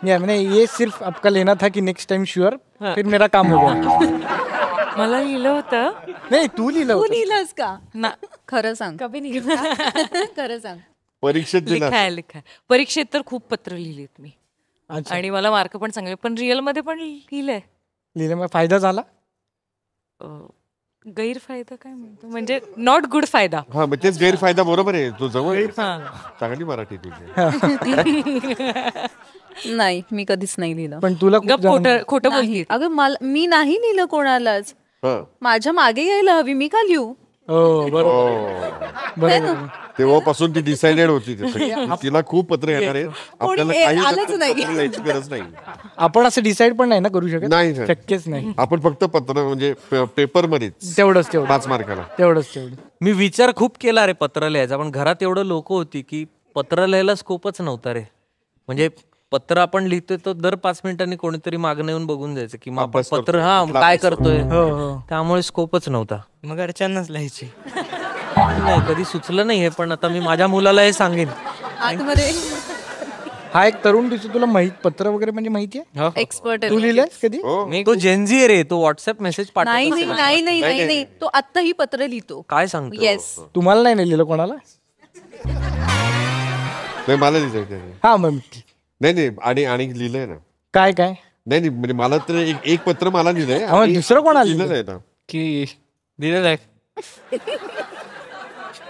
Yeah, मैंने ये सिर्फ आपका लेना था कि next time sure. फिर मेरा काम हो गया.
मला लिहिलं होतं.
नाही तू लिहिलं होतं.
तू लिहिलंस का ना. खरं सांग.
कभी नहीं.
खरं सांग.
परीक्षेत
लिखाय. परीक्षेत तर खूप पत्र लिहिलेत मी. आणि मला मार्क पण चांगले पण रिअल मध्ये पण लिहिलंय.
मग फायदा झाला.
गैरफायदा काय म्हणतो म्हणजे नॉट गुड फायदा.
हा मग तेच गैरफायदा बरोबर आहे. तू जवळ चांगली मराठी तुझी.
नाही मी कधीच नाही लिहिलं.
पण तुला
खोटं बोलली.
अगं मी नाही लिहिलं कोणालाच. माझ्या मागे यायला हवी मी का लिहू.
बरोबर.
तेव्हापासून ती डिसाइडेड होती. तिला खूप पत्र येणार आहे. आपल्याला काही गरज नाही.
आपण असं डिसाइड पण नाही ना करू शकत.
नाही
शक्यच नाही.
आपण फक्त पत्र म्हणजे पेपर मध्येच
तेवढंच
5 मार्काला
तेवढंच.
मी विचार खूप केला रे पत्र लिहायचा पण घरात एवढं लोक होती की पत्र लिहायला स्कोपच नव्हता रे. म्हणजे पत्र आपण लिहितोय तर दर 5 मिनिटांनी कोणीतरी मागणं येऊन बघून जायचं की मग पत्र काय करतोय. त्यामुळे स्कोपच नव्हता. मग घरच्यांनाच लिहायची. नाही कधी सुचलं नाही हे पण आता मी माझ्या मुलाला हे सांगेन.
हा एक तरुण दिसतो तुला माहित पत्र वगैरे म्हणजे माहिती आहे.
एक्सपर्ट
तू लिहिलंस कधी.
मी तो जेनझी रे तो व्हॉट्सअप मेसेज
पाठवतो. नाही तो आत्ताही पत्र लिहितो.
काय सांगतो.
येस.
तुम्हाला नाही लिहिलं कोणाला.
मला लिहिलंय.
हा मग
नाही आणि लिहिलंय ना.
काय
नाही म्हणजे मला तर एक पत्र मला लिहिलंय.
दुसरं कोणाला
लिहिलंय ना
की लिहिलेलं आहे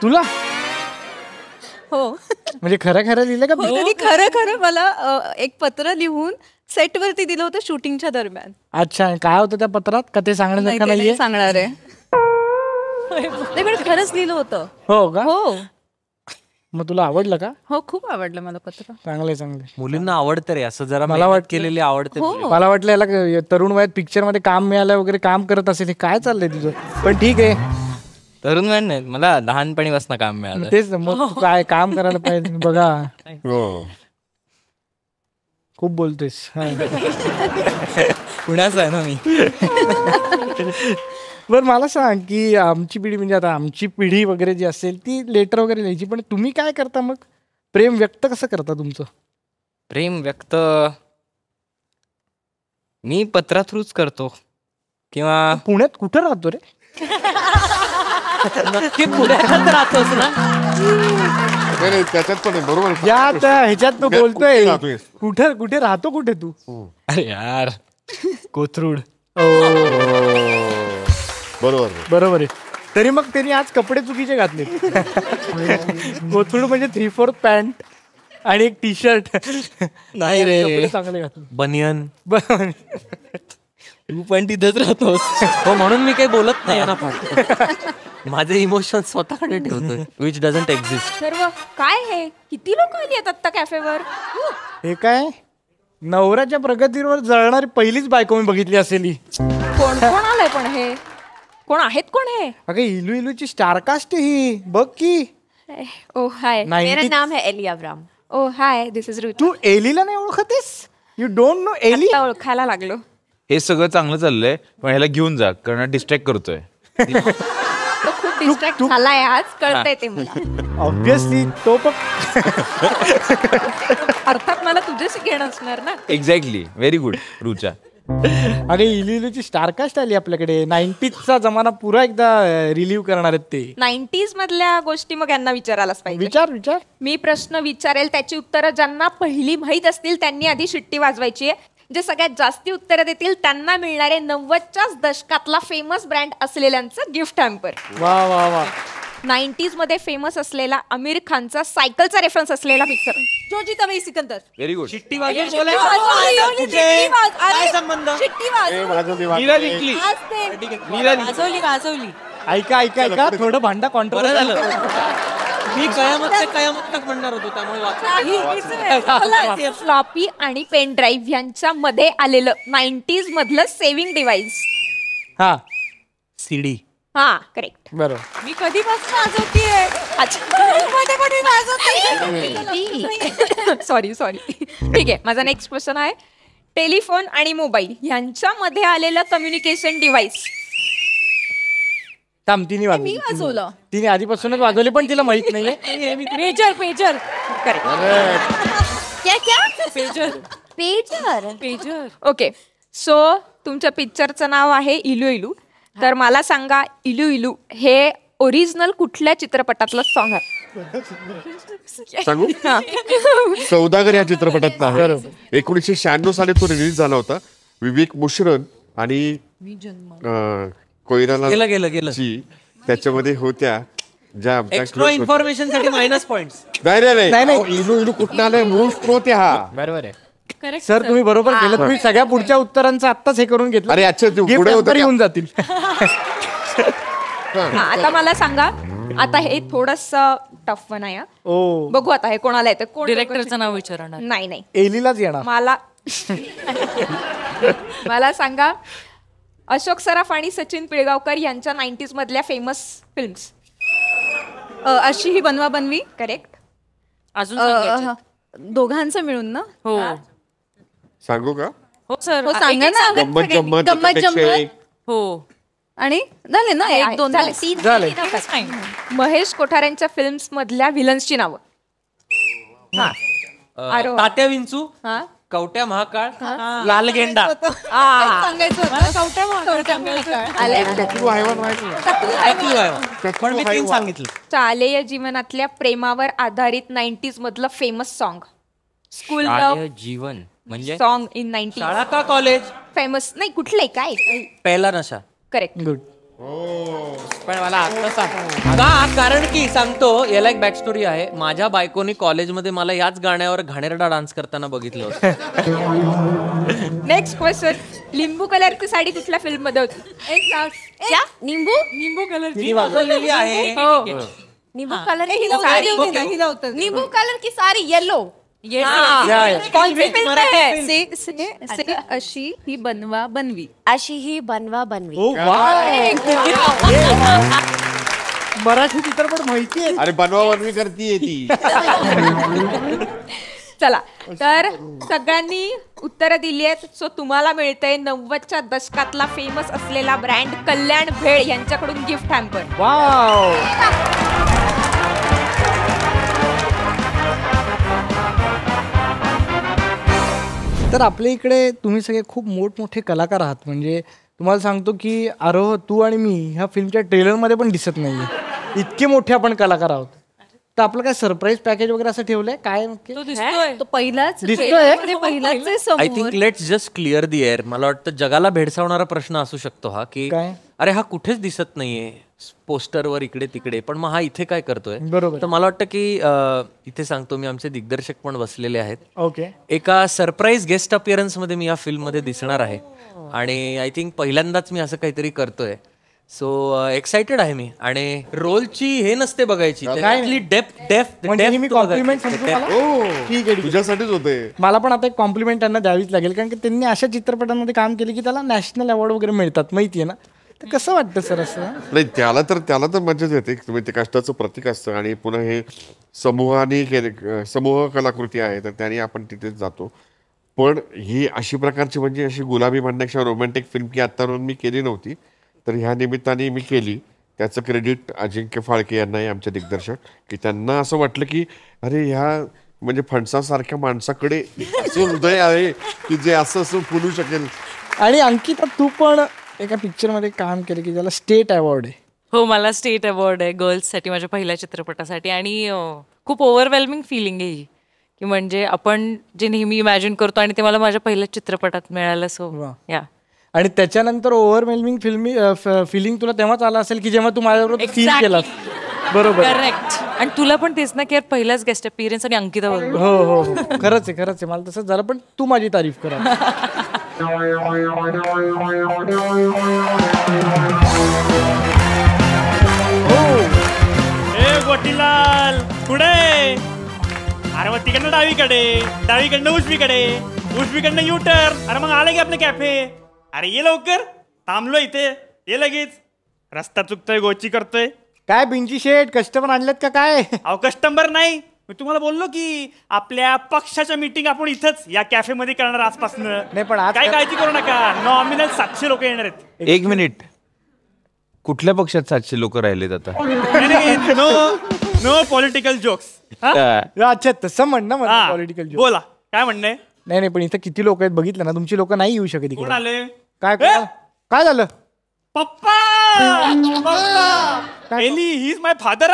तुला.
हो
म्हणजे खरं लिहिलं का.
खरं मला एक पत्र लिहून सेटवरती दिलं होतं शूटिंगच्या दरम्यान.
अच्छा, काय होतं त्या पत्रात का ते सांगण्यासारखं
नाही, ते
नाहीये?
नाही सांगणार आहे. नाही पण खरंच लिहिलं होतं.
हो का?
हो
मग तुला आवडलं का?
हो खूप आवडलं मला पत्र.
चांगले.
मुलींना आवडतं रे असं जरा
मला वाटतं
केलेली आवडते.
मला वाटलं याला तरुण वयात पिक्चर मध्ये काम मिळालं वगैरे, काम करत असेल. हे काय चाललंय तुझं? पण ठीक आहे.
तरुण वयात नाही, मला लहानपणीपासून काम मिळालं.
तेच मग तू काय काम करायला पाहिजे बघा. खूप बोलतोयस.
पुण्याचा आहे ना मी.
बरं मला सांग की आमची पिढी म्हणजे आता आमची पिढी वगैरे जी असेल ती लेटर वगैरे लिहायची, पण तुम्ही काय करता मग? प्रेम व्यक्त कसं करता तुमचं?
प्रेम व्यक्त मी पत्रा थ्रूच करतो. किंवा
पुण्यात कुठं राहतो रे?
नक्की पुण्यात राहतोस ना?
त्याच्यात पण बरोबर.
ह्याच्यात तो बोलतोय कुठे राहतो कुठे तू?
अरे यार कोथरूड.
बरोबर
आहे. तरी मग त्यांनी आज कपडे चुकीचे घातले. कोथरूड म्हणजे 3/4 पॅन्ट आणि एक टी शर्ट.
नाही रे,
चांगले घातले.
बनियन. तू पण तिथेच राहतोस. हो, म्हणून मी काही बोलत नाही ना. माझे इमोशन स्वतःकडे ठेवतोय, विच डझंट एक्झिस्ट.
सर्व काय हे? किती लोक आली आहेत आत्ता कॅफेवर?
हे काय नवऱ्याच्या प्रगतीवर जळणारी पहिलीच बायको मी बघितली असेल.
कोण आलंय पण हे? कोण आहेत कोण हे?
अगं इलू इलूची स्टारकास्ट ही बघ की.
ओ हाय,
मेरा नाम है एली Abram.
O high, this is रुची.
तू एलीला नाही ओळखतेस? यू डोंट नो एली?
ओळखायला लागलो.
हे सगळं चांगलं चाललंय, पण ह्याला घेऊन जा, कारण डिस्ट्रॅक्ट करतोय.
तो खूप डिस्ट्रॅक्ट झालाय आज, कळतंय ते मला.
ऑब्विसली तो पण
अर्थात मला तुझ्याशी घेणं असणार ना.
Exactly, very good Rucha.
अरे इलूची स्टारकास्ट आली आपल्याकडे. 90sचा जमाना पुरा एकदा रिलीव्ह करणार आहेत ते.
90s मधल्या गोष्टी मग यांना विचारायलाच पाहिजे.
विचार.
मी प्रश्न विचारेल, त्याची उत्तरं ज्यांना पहिली माहीत असतील त्यांनी आधी शिट्टी वाजवायची आहे. जे सगळ्यात जास्ती उत्तरं देतील त्यांना मिळणारे 90च्याच दशकातला फेमस ब्रँड असलेल्यांचं गिफ्ट हॅम्पर.
वा.
90s मध्ये फेमस असलेला आमिर खानचा सायकलचा रेफरन्स असलेला पिक्चर जो जीता मेरी सिकंदर.
Very good.
शिट्टी
वाजवली.
ऐका थोडं भांडा कॉन्ट्रोल झालं.
मी कयामत तक म्हणणार होतो, त्यामुळे
फ्लॉपी आणि पेन ड्राईव्ह यांच्या मध्ये आलेलं 90s मधलं सेव्हिंग डिव्हाइस.
हा,
सीडी.
हा, करेक्ट.
बरोबर.
मी कधीपासून वाजवतीये? सॉरी. ठीक आहे, माझा नेक्स्ट क्वेश्चन आहे, टेलिफोन आणि मोबाईल यांच्यामध्ये आलेलं कम्युनिकेशन डिव्हाइस.
तिने
वाजवलं.
तिने आधीपासूनच वाजवली, पण तिला माहित नाहीये.
पेजर. पेजर. ओके, सो तुमच्या पिक्चरचं नाव आहे इलू इलू. तर मला सांगा, इलू इलू हे ओरिजिनल कुठल्या चित्रपटातलं सॉन्ग आहे?
सांगू? सौदागर या चित्रपटात आहे. 1996 साली तो रिलीज झाला होता. विवेक मुश्रन आणि कोयराला त्याच्यामध्ये होत्या ज्या
एक्स्ट्रा इन्फॉर्मेशन साठी मायनस पॉइंट्स.
नाही. इलू कुठं आलंय, मूळ स्त्रोत हा.
बरोबर आहे सर, तुम्ही बरोबर केलं. तुम्ही सगळ्या पुढच्या उत्तरांचं आत्ताच हे करून घेतलं.
अरे अच्छा, पुढे
येऊन जातील.
आता मला सांगा, आता हे थोडस टफ वन आहे. बघू आता हे कोणाला येतं. कोण
डिरेक्टरचं नाव विचारणार?
नाही,
एलीलाच येणार.
मला सांगा, अशोक सराफ आणि सचिन पिळगावकर यांच्या 90s मधल्या फेमस फिल्म्स.
अशी ही बनवा बनवी.
करेक्ट.
अजून
दोघांचं मिळून ना?
हो.
सांगू का?
हो सर,
हो सांगा ना.
गंमत
हो.
आणि झाले ना, 1-2 झाले. महेश कोठाऱ्यांच्या फिल्म्स मधल्या व्हिलन्सची नावं.
तात्या विंचू, कवट्या महाकाळ, लाल गेंडा. पण मी 3 सांगितलं.
शालेय जीवनातल्या प्रेमावर आधारित 90s मधलं फेमस सॉन्ग. स्कूल
जीवन म्हणजे
सॉन्ग इन 90s.
शाळा का कॉलेज?
फेमस नाही, कुठले काय?
पहिला नशा.
करेक्ट.
गुड.
पण मला आता सांग का, कारण की सांगतो याला एक बॅक स्टोरी आहे. माझ्या बायकोनी कॉलेजमध्ये मला याच गाण्यावर घाणेरडा डान्स करताना बघितलं होतं.
Next question. लिंबू कलरची साडी कुठल्या फिल्म मध्ये होती?
निंबू
ती वाजवलेली आहे.
नींबू कलर की साड़ी नींबू कलर की साड़ी येलो
अशी ही बनवा बनवी.
अशी ही बनवा बनवी.
मराठी चित्रपट माहिती आहे.
अरे बनवा बनवी करतीये ती.
चला तर सगळ्यांनी उत्तरं दिली आहेत. सो तुम्हाला मिळतंय 90च्या दशकातला फेमस असलेला ब्रँड कल्याण भेळ यांच्याकडून गिफ्ट हॅम्पर.
वाव. तर आपल्या इकडे तुम्ही सगळे खूप मोठमोठे कलाकार आहात. म्हणजे तुम्हाला सांगतो की आरोह, तू आणि मी ह्या फिल्मच्या ट्रेलरमध्ये पण दिसत नाहीये. इतके मोठे आपण कलाकार आहोत. तर आपलं काय सरप्राईज पॅकेज वगैरे असं ठेवलंय काय?
तो पहिलाच
दिसतोय.
I think let's just clear the air. मला वाटतं जगाला भेडसावणारा प्रश्न असू शकतो हा की अरे हा कुठेच दिसत नाहीये पोस्टरवर इकडे तिकडे, पण मग हा इथे काय करतोय.
बरोबर.
तर मला वाटतं की इथे सांगतो मी, आमचे दिग्दर्शक पण बसलेले आहेत.
ओके.
एका सरप्राईज गेस्ट अपीअरन्स मध्ये मी या फिल्म मध्ये दिसणार आहे आणि आय थिंक पहिल्यांदाच मी असं काहीतरी करतोय. सो एक्साइटेड आहे मी. आणि रोलची हे नसते बघायची,
तुझ्यासाठीच होते.
मला पण आता एक कॉम्प्लिमेंट त्यांना द्यावीच लागेल, कारण की त्यांनी अशा चित्रपटांमध्ये काम केले की त्याला नॅशनल अवॉर्ड वगैरे मिळतात, माहितीये ना. तर कसं वाटतं सर असं?
नाही, त्याला तर मजाच येते. तुम्ही ते कष्टाचं प्रतीक असतं आणि पुन्हा हे समूह कलाकृती आहे, तर त्याने आपण तिथेच जातो. पण ही अशी प्रकारची म्हणजे अशी गुलाबी म्हणण्यापेक्षा रोमॅन्टिक फिल्म की आत्तापर्यंत मी केली नव्हती, तर ह्या निमित्ताने मी केली. त्याचं क्रेडिट अजिंक्य फाळके यांना आहे, आमचे दिग्दर्शक, की त्यांना असं वाटलं की अरे ह्या म्हणजे फणसासारख्या माणसाकडे असं हृदय आहे की जे असं फुलू शकेल.
आणि अंकिता, तू पण एका पिक्चरमध्ये काम केलं की ज्याला स्टेट अवॉर्ड आहे.
हो, मला स्टेट अवॉर्ड आहे गर्ल्ससाठी, माझ्या पहिल्या चित्रपटासाठी. आणि खूप ओव्हरवेल्मिंग फिलिंग आहे ही, की म्हणजे आपण जे नेहमी इमॅजिन करतो आणि ते मला माझ्या पहिल्याच चित्रपटात मिळालं. सो या.
आणि त्याच्यानंतर ओव्हरवेल्मिंग फिलिंग तुला तेव्हाच आला असेल की जेव्हा तू माझ्याबरोबर फील केलास. बरोबर.
करेक्ट. आणि तुला पण तेच ना की पहिलाच गेस्ट अपीअरन्स आणि अंकिता बरोबर.
हो हो, खरंच आहे. मला तसंच झालं, पण तू माझी तारीफ करा.
गोटीलाल पुढे. अरे मग तिकडनं डावीकडनं उजवीकडनं युटर्न. अरे मग आलं की आपलं कॅफे. अरे ये लवकर, थांबलो इथे, ये लगेच. रस्ता चुकतोय, गोची करतोय.
काय बिंची शेट, कस्टमर आणलेत का काय?
अहो कस्टमर नाही, मी तुम्हाला बोललो की आपल्या पक्षाच्या मीटिंग आपण इथंच या कॅफे मध्ये करणार आजपासून.
नाही पण आज
काय काळजी करू नका, नॉमिनल 700 लोक येणार आहेत.
एक मिनिट, कुठल्या पक्षात 700 लोक राहिलेत आता?
No political jokes.
अच्छा, तसं म्हण ना मला. पॉलिटिकल जोक
बोला, काय म्हणणं?
नाही पण इथं किती लोक आहेत बघितलं ना. तुमची लोक नाही येऊ शकत इकडे.
आले?
काय झालं?
पप्पा. Ellie, he is my father.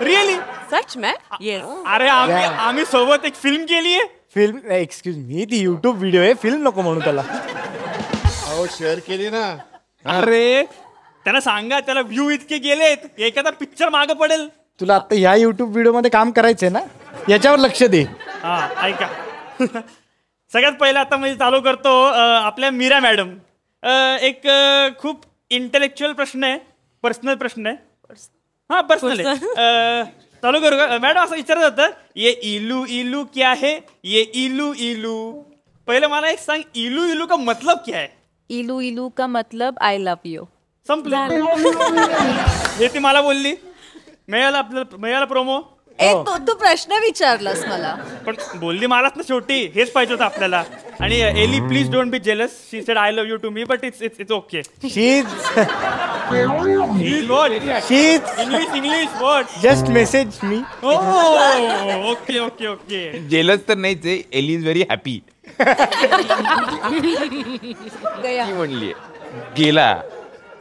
Really?
सच में? येस.
अरे आम्ही सोबत एक फिल्म केली आहे.
फिल्म? एक्सक्यूज मी, ती युट्यूब व्हिडिओ आहे, फिल्म नको म्हणू त्याला.
अहो शेअर केली ना.
अरे त्यांना सांगा, त्याला व्ह्यू इतके गेलेत, एखादा पिक्चर मागं पडेल.
तुला आता ह्या युट्यूब व्हिडिओ मध्ये काम करायचंय ना, याच्यावर लक्ष दे.
हा, ऐका. सगळ्यात पहिलं आता मी चालू करतो आपल्या मीरा मॅडम. एक खूप इंटेलेक्च्युअल प्रश्न आहे, पर्सनल प्रश्न आहे. हा, पर्सनल आहे. चालू करू का मॅडम? असं विचारत होतं, ये इलू इलू क्या है? ये इलू इलू. पहिले मला एक सांग, इलू इलू का मतलब क्या है?
इलू इलू का मतलब आय लव्ह यू.
संपलं. हे ती मला बोलली. मिळाला प्रोमो.
तू प्रश्न विचारलास मला,
पण बोलली मलाच ना शेवटी. हेच पाहिजे होतं आपल्याला. आणि Ellie, please don't be jealous. She said I love you to me, but it's okay. English word.
Just message me.
Okay okay okay.
Jealous तर नाहीच आहे. एली इज व्हेरी हॅपी म्हणली. गेला.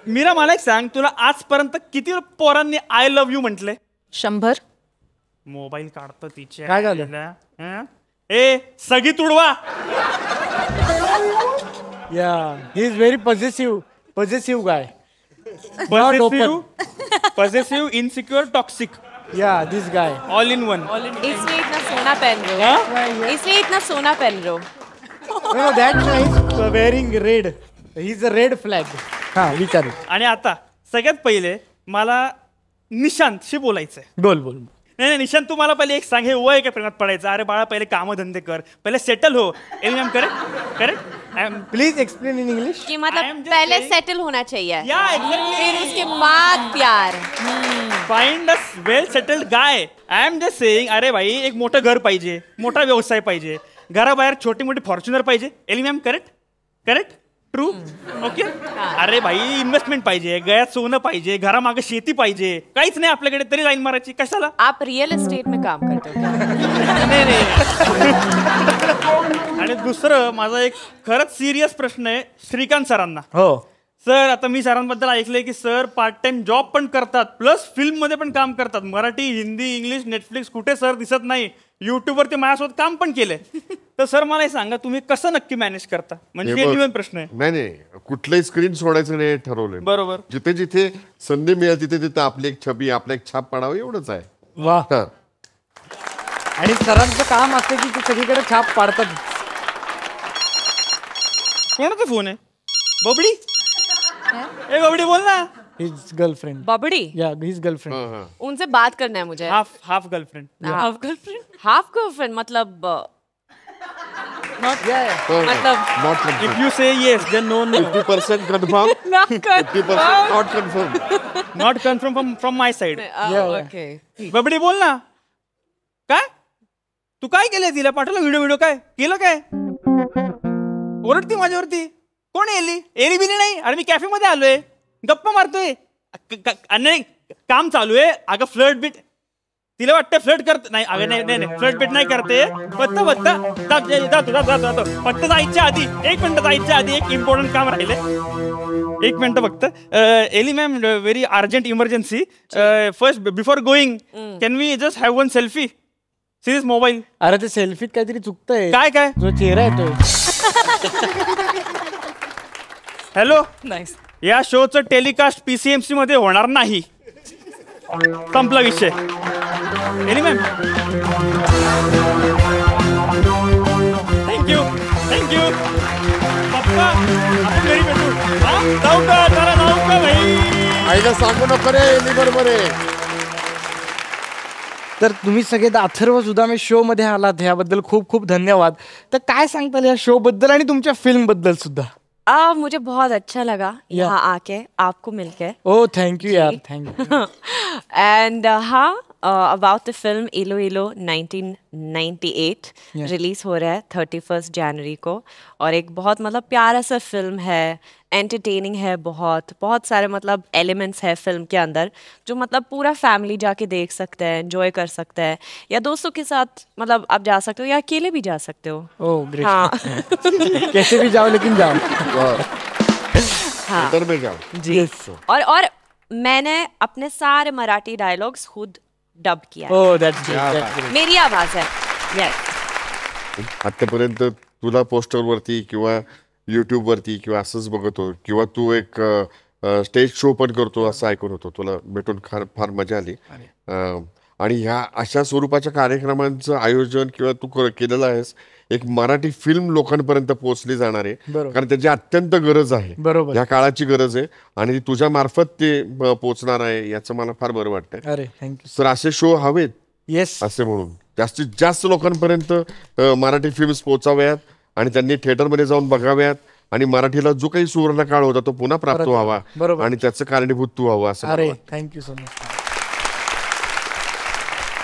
मीरा, मला एक सांग, तुला आजपर्यंत किती पोरांनी आय लव्ह यू म्हटले?
100.
मोबाईल काढतो तिच्या.
काय झालं?
ए, सगळी तुडवा.
Yeah, he is very positive guy.
Possessive, insecure, toxic.
Yeah this guy
all in one.
इसलिए इतना सोना पहन रहे हो. इसलिए इतना सोना पहन रहे हो.
No, that's why he's wearing red. He's a red flag. हा विचार.
आणि आता सगळ्यात पहिले मला निशांतशी बोलायचंय.
बोल बोल.
नाही निशांत, तू मला पहिले एक सांग, हे वय काय प्रेमात पडायचं? अरे बाळा, पहिले कामधंदे कर, पहिले सेटल हो. एलिमॅम correct correct.
Please explain in English.
कि मतलब पहले सेटल होना चाहिए,
exactly.
फिर उसके बाद प्यार.
Find a well settled guy. I am just saying, अरे भाई एक मोठं घर पाहिजे, मोठा व्यवसाय पाहिजे, घराबाहेर छोटी मोठी फॉर्च्युनर पाहिजे. एलिमॅम करेक्ट करेक्ट ट्रू. ओके. अरे भाई इन्व्हेस्टमेंट पाहिजे, गळ्यात सोनं पाहिजे, घरामागे शेती पाहिजे, काहीच नाही आपल्याकडे तरी लाईन मारायची कशाला?
आप रियल एस्टेट में काम करते हो?
नाही. आणि दुसरं माझा एक खरंच सिरियस प्रश्न आहे श्रीकांत सरांना.
हो
सर, आता मी सरांबद्दल ऐकलंय की सर पार्ट टाइम जॉब पण करतात, प्लस फिल्म मध्ये पण काम करतात. मराठी, हिंदी, इंग्लिश, नेटफ्लिक्स कुठे सर दिसत नाही. युट्यूबवर ते माझ्यासोबत काम पण केलंय. तर सर मला हे सांगा, तुम्ही कसं नक्की मॅनेज करता? म्हणजे जेन्युइन प्रश्न आहे.
नाही, कुठलंही स्क्रीन सोडायचं नाही ठरवलंय.
बरोबर.
जिथे जिथे संधी मिळेल तिथे तिथे आपली एक छबी, आपला एक छाप पाडावं, एवढंच आहे.
वा. आणि सरांचं काम असतं की ते सगळीकडे छाप पाडतात.
कोणाचा फोन आहे? बबडी. ए बबडी बोल ना.
His girlfriend.
बबडी.
Yeah his girlfriend.
उनसे बात करना है मुझे.
Half girlfriend.
Half girlfriend. Half girlfriend मतलब
not
मतलब
if you say yes then no
50% confirm.
not
50% not confirm.
not confirm from my side.
Okay.
बबडी बोल ना. काय तू काय केलंय? तिला पाठवलं व्हिडिओ काय केलं? काय ओरडती माझ्यावरती? कोण एली बिली नाही. अरे मी कॅफे मध्ये आलोय, गप्पा मारतोय, नाही काम चालू आहे. अगं फ्लर्ट बीट, तिला वाटतं फ्लर्ट करत नाही. अगं नाही फ्लर्ट बीट नाही करते. फक्त जायच्या आधी एक मिनिट, जायच्या आधी एक इम्पॉर्टंट काम राहिले. एक मिनिट फक्त. Ellie ma'am, very urgent emergency. First before going can we just have one selfie? Series mobile.
अरे ते सेल्फीत काहीतरी चुकतंय.
काय
जो चेहरा येतोय.
हॅलो.
नाईस.
या शोचं टेलिकास्ट PCMC मध्ये होणार नाही. संपला विषय. एली मॅम थँक्यू पप्पा, आपण घरी भेटू. जाऊ का? जरा जाऊ का भाई?
आईला सांगू नको रे, मी बरोबर आहे.
तर तुम्ही सगळे अथर्व सुदामे शो मध्ये आलात, ह्याबद्दल खूप खूप धन्यवाद. तर काय सांगताल या शो बद्दल आणि तुमच्या फिल्म बद्दल सुद्धा?
मुझे बहुत अच्छा लगा यहाँ आके, आपको मिलके.
ओ थैंक यू यार, थैंक यू.
एंड हाँ, अबाउट द फिल्म इलो इलो 1998 रिलीज हो रहा है 31 जनवरी को. और एक बहुत मतलब प्यारा सा फिल्म है, एंटरटेनिंग है, बहुत बहुत सारे मतलब एलिमेंट्स है फिल्म के अंदर, जो मतलब पूरा फैमिली जाके देख सकते हैं, एंजॉय कर सकते हैं, या दोस्तों के साथ मतलब आप जा सकते हो, या अकेले भी जा सकते हो.
Oh great.
हाँ.
कैसे भी जाओ लेकिन जाओ.
हाँ
में जाओ
जी. और मैंने अपने सारे मराठी डायलॉग्स खुद डब किया.
Oh that's great.
मेरी आवाज है. यस.
आतापर्यंत तुला पोस्टर वरती किंवा युट्यूब वरती किंवा असंच बघतो, किंवा तू एक स्टेज शो पण करतो असं ऐकून होतो. तुला भेटून फार मजा आली. आणि ह्या अशा स्वरूपाच्या कार्यक्रमांचं आयोजन किंवा तू केलेलं आहेस, एक मराठी फिल्म लोकांपर्यंत पोहोचली जाणार आहे, कारण त्याची अत्यंत गरज आहे.
बरोबर.
ह्या काळाची गरज आहे आणि तुझ्या मार्फत ते पोहोचणार आहे, याचं मला फार बरं वाटतंय.
अरे थँक्यू.
सर, असे शो हवेत.
येस.
असे म्हणून जास्तीत जास्त लोकांपर्यंत मराठी फिल्म्स पोहोचाव्यात आणि त्यांनी थिएटरमध्ये जाऊन बघाव्यात, आणि मराठीला जो काही सुवर्ण काळ होता तो पुन्हा प्राप्त व्हावा.
बरोबर.
आणि त्याचं कारणीभूत तू व्हावं असं.
अरे थँक्यू सो मच.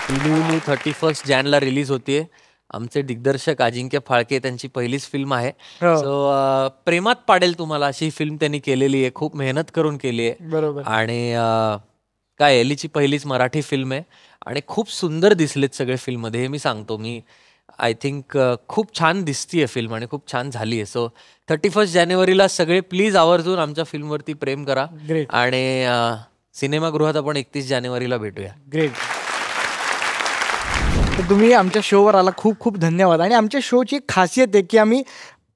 31 जॅनला रिलीज होतीये. आमचे दिग्दर्शक अजिंक्य फाळके, त्यांची पहिलीच फिल्म आहे. सो प्रेमात पाडेल तुम्हाला अशी फिल्म त्यांनी केलेली आहे, खूप मेहनत करून केली आहे.
बरोबर.
आणि काय एलीची पहिलीच मराठी फिल्म आहे आणि खूप सुंदर दिसलेत सगळे फिल्ममध्ये, हे मी सांगतो. मी आय थिंक खूप छान दिसतीये फिल्म आणि खूप छान झाली आहे. सो 31 जानेवारीला सगळे प्लीज आवर्जून आमच्या फिल्मवरती प्रेम करा.
ग्रेट.
आणि सिनेमागृहात आपण 31 जानेवारीला भेटूया.
ग्रेट. तर तुम्ही आमच्या शोवर आला, खूप खूप धन्यवाद. आणि आमच्या शोची एक खासियत आहे की आम्ही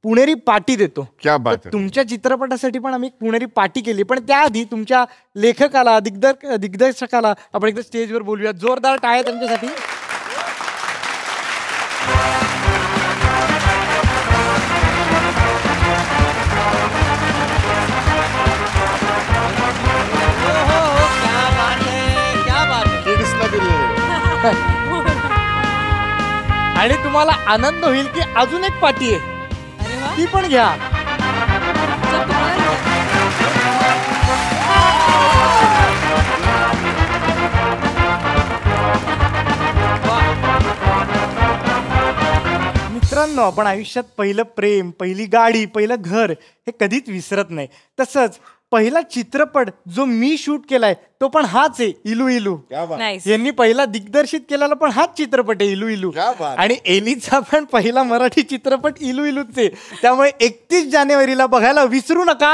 पुणेरी पाटी देतो.
क्या बात
तर तुमच्या चित्रपटासाठी पण आम्ही पुणेरी पाटी केली, पण त्याआधी तुमच्या लेखकाला दिग्दर्शकाला आपण एकदा स्टेजवर बोलूया. जोरदार टाळ्या त्यांच्यासाठी. आणि तुम्हाला आनंद होईल की अजून एक पाटी आहे, ती पण घ्या. मित्रांनो, आपण आयुष्यात पहिलं प्रेम, पहिली गाडी, पहिलं घर हे कधीच विसरत नाही. तसंच पहिला चित्रपट जो मी शूट केलाय तो पण हाच आहे, इलू इलू. यांनी पहिला दिग्दर्शित केलेला पण हाच चित्रपट आहे, इलू इलू. आणि एलीचा पण पहिला मराठी चित्रपट इलू इलूच आहे. त्यामुळे 31 जानेवारीला बघायला विसरू नका.